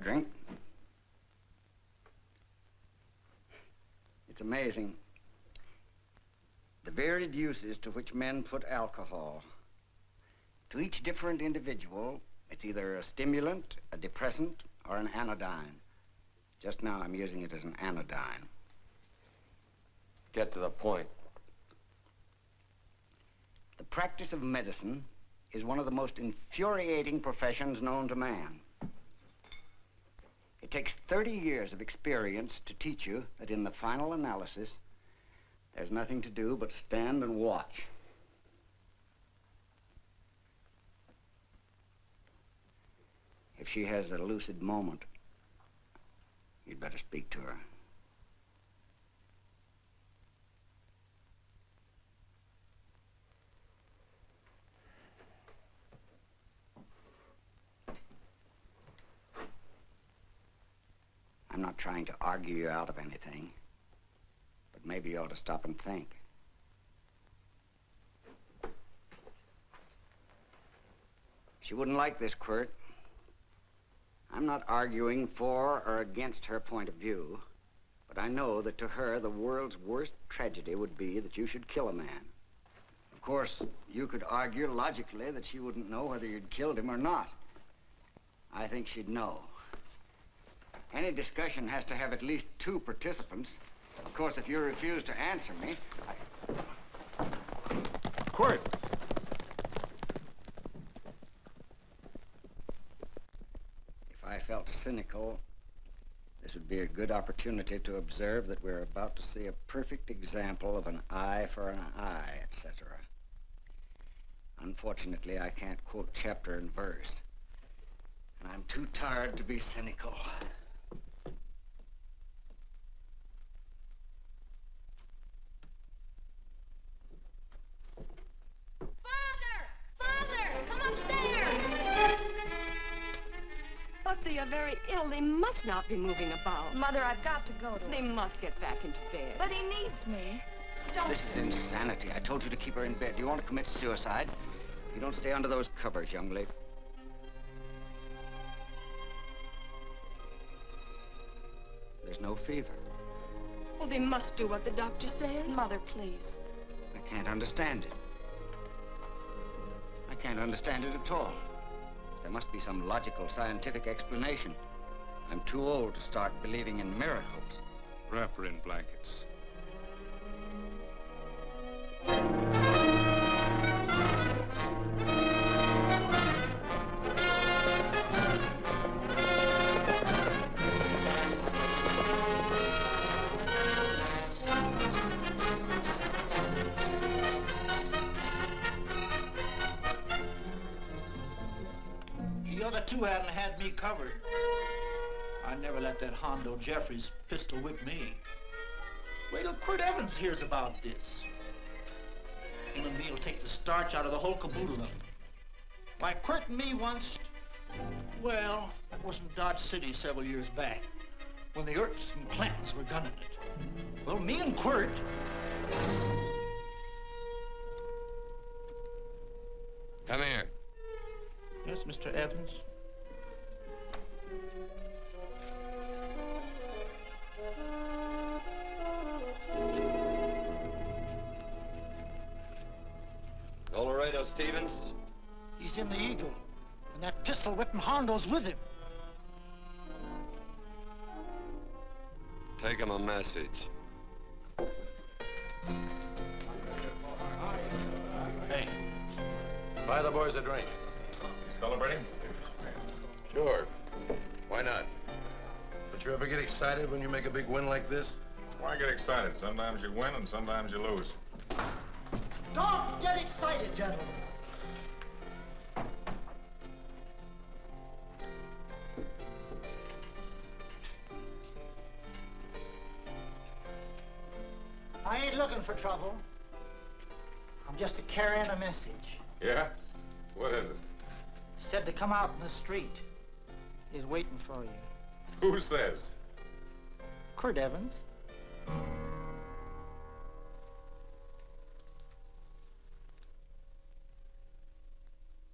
drink. It's amazing the varied uses to which men put alcohol. To each different individual, it's either a stimulant, a depressant, or an anodyne. Just now, I'm using it as an anodyne. Get to the point. The practice of medicine is one of the most infuriating professions known to man. It takes 30 years of experience to teach you that in the final analysis, there's nothing to do but stand and watch. If she has a lucid moment, you'd better speak to her. I'm not trying to argue you out of anything, but maybe you ought to stop and think. She wouldn't like this, Quirt. I'm not arguing for or against her point of view, but I know that to her, the world's worst tragedy would be that you should kill a man. Of course, you could argue logically that she wouldn't know whether you'd killed him or not. I think she'd know. Any discussion has to have at least 2 participants. Of course, if you refuse to answer me, Quirt! If I felt cynical, this would be a good opportunity to observe that we're about to see a perfect example of an eye for an eye, etc. Unfortunately, I can't quote chapter and verse, and I'm too tired to be cynical. But they are very ill. They must not be moving about. Mother, I've got to go to They must get back into bed. But he needs me. Don't... This is insanity. I told you to keep her in bed. Do you want to commit suicide? You don't stay under those covers, young lady. There's no fever. Well, they must do what the doctor says. Mother, please. I can't understand it. I can't understand it at all. There must be some logical, scientific explanation. I'm too old to start believing in miracles. Wrap her in blankets. The other 2 hadn't had me covered. I never let that Hondo Jeffries pistol whip me. Wait till Quirt Evans hears about this. Him and me'll take the starch out of the whole caboodle of it. Why, Quirt and me once, well, that was in Dodge City several years back, when the Erts and Clantons were gunning it. Well, me and Quirt... Come here. Yes, Mr. Evans? Colorado Stevens? He's in the Eagle, and that pistol-whipping Hondo's with him. Take him a message. Hey, buy the boys a drink. You celebrating? Sure. Why not? Don't you ever get excited when you make a big win like this? Why get excited? Sometimes you win and sometimes you lose. Don't get excited, gentlemen. I ain't looking for trouble. I'm just carrying a message. Yeah? What is it? Said to come out in the street. He's waiting for you. Who says? Quirt Evans.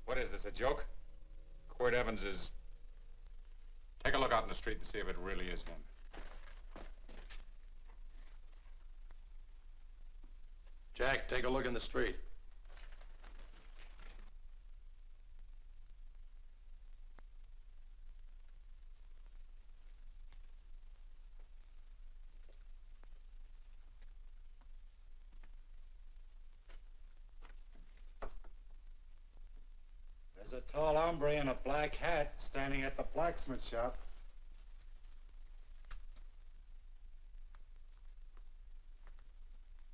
What is this, a joke? Quirt Evans is... Take a look out in the street and see if it really is him. Jack, take a look in the street. There's a tall hombre in a black hat standing at the blacksmith shop.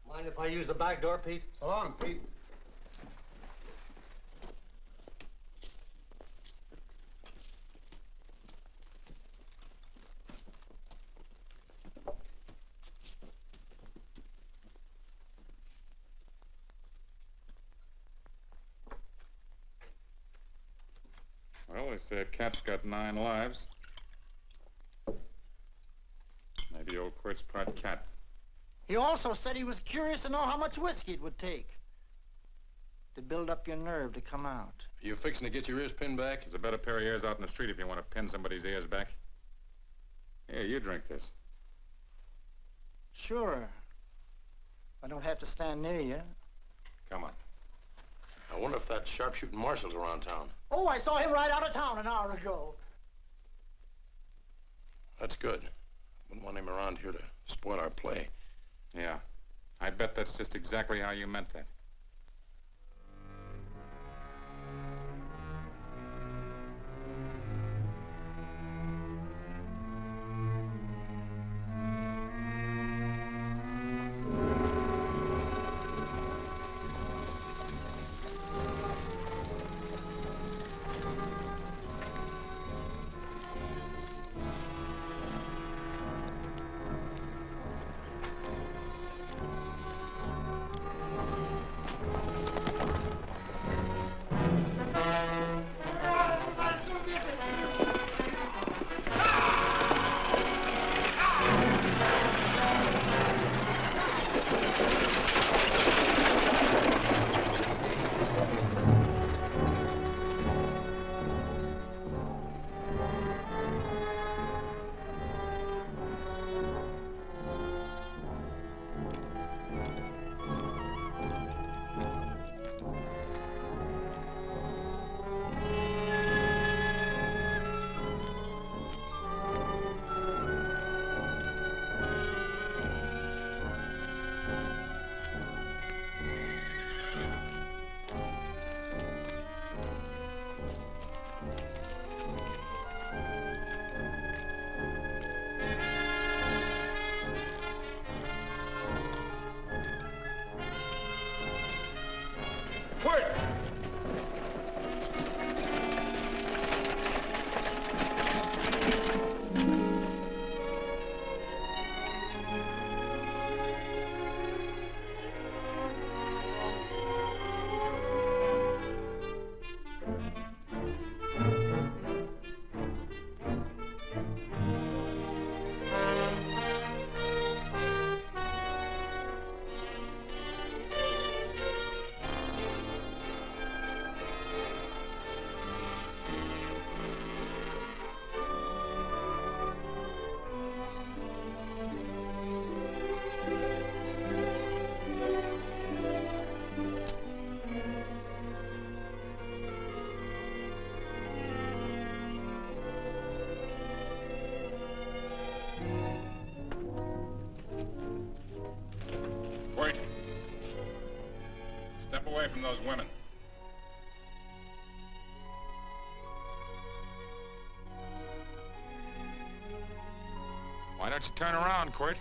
Mind if I use the back door, Pete? So long, Pete. Well, they say a cat's got 9 lives. Maybe old Quirt's part cat. He also said he was curious to know how much whiskey it would take to build up your nerve to come out. Are you fixing to get your ears pinned back? There's a better pair of ears out in the street if you want to pin somebody's ears back. Here, you drink this. Sure. I don't have to stand near you. Come on. I wonder if that sharpshooting marshal's around town. Oh, I saw him ride out of town an hour ago. That's good. Wouldn't want him around here to spoil our play. Yeah. I bet that's just exactly how you meant that. Quirt! Wait. Step away from those women. Why don't you turn around, Quirt?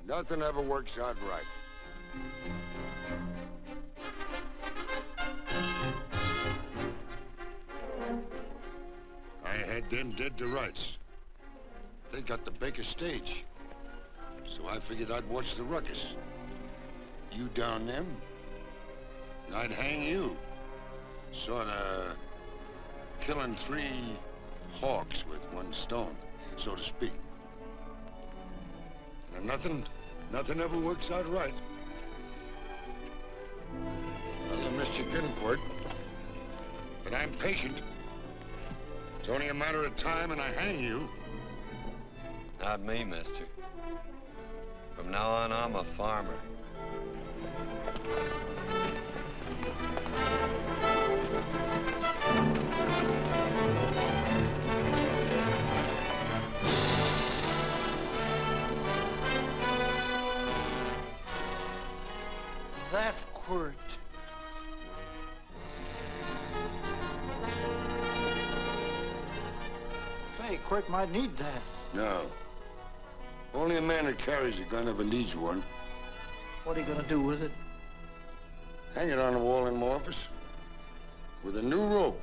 Nothing ever works out right. I had them dead to rights. They got the Baker stage. So I figured I'd watch the ruckus. You down them, and I'd hang you. Sorta killing 3 hawks with 1 stone, so to speak. And nothing ever works out right. Well, I missed your getting, Quirt. But I'm patient. It's only a matter of time and I hang you. Not me, mister. From now on, I'm a farmer. That Quirt. Say, Quirt might need that. No. Only a man that carries a gun ever needs one. What are you gonna do with it? Hang it on the wall in my office with a new rope.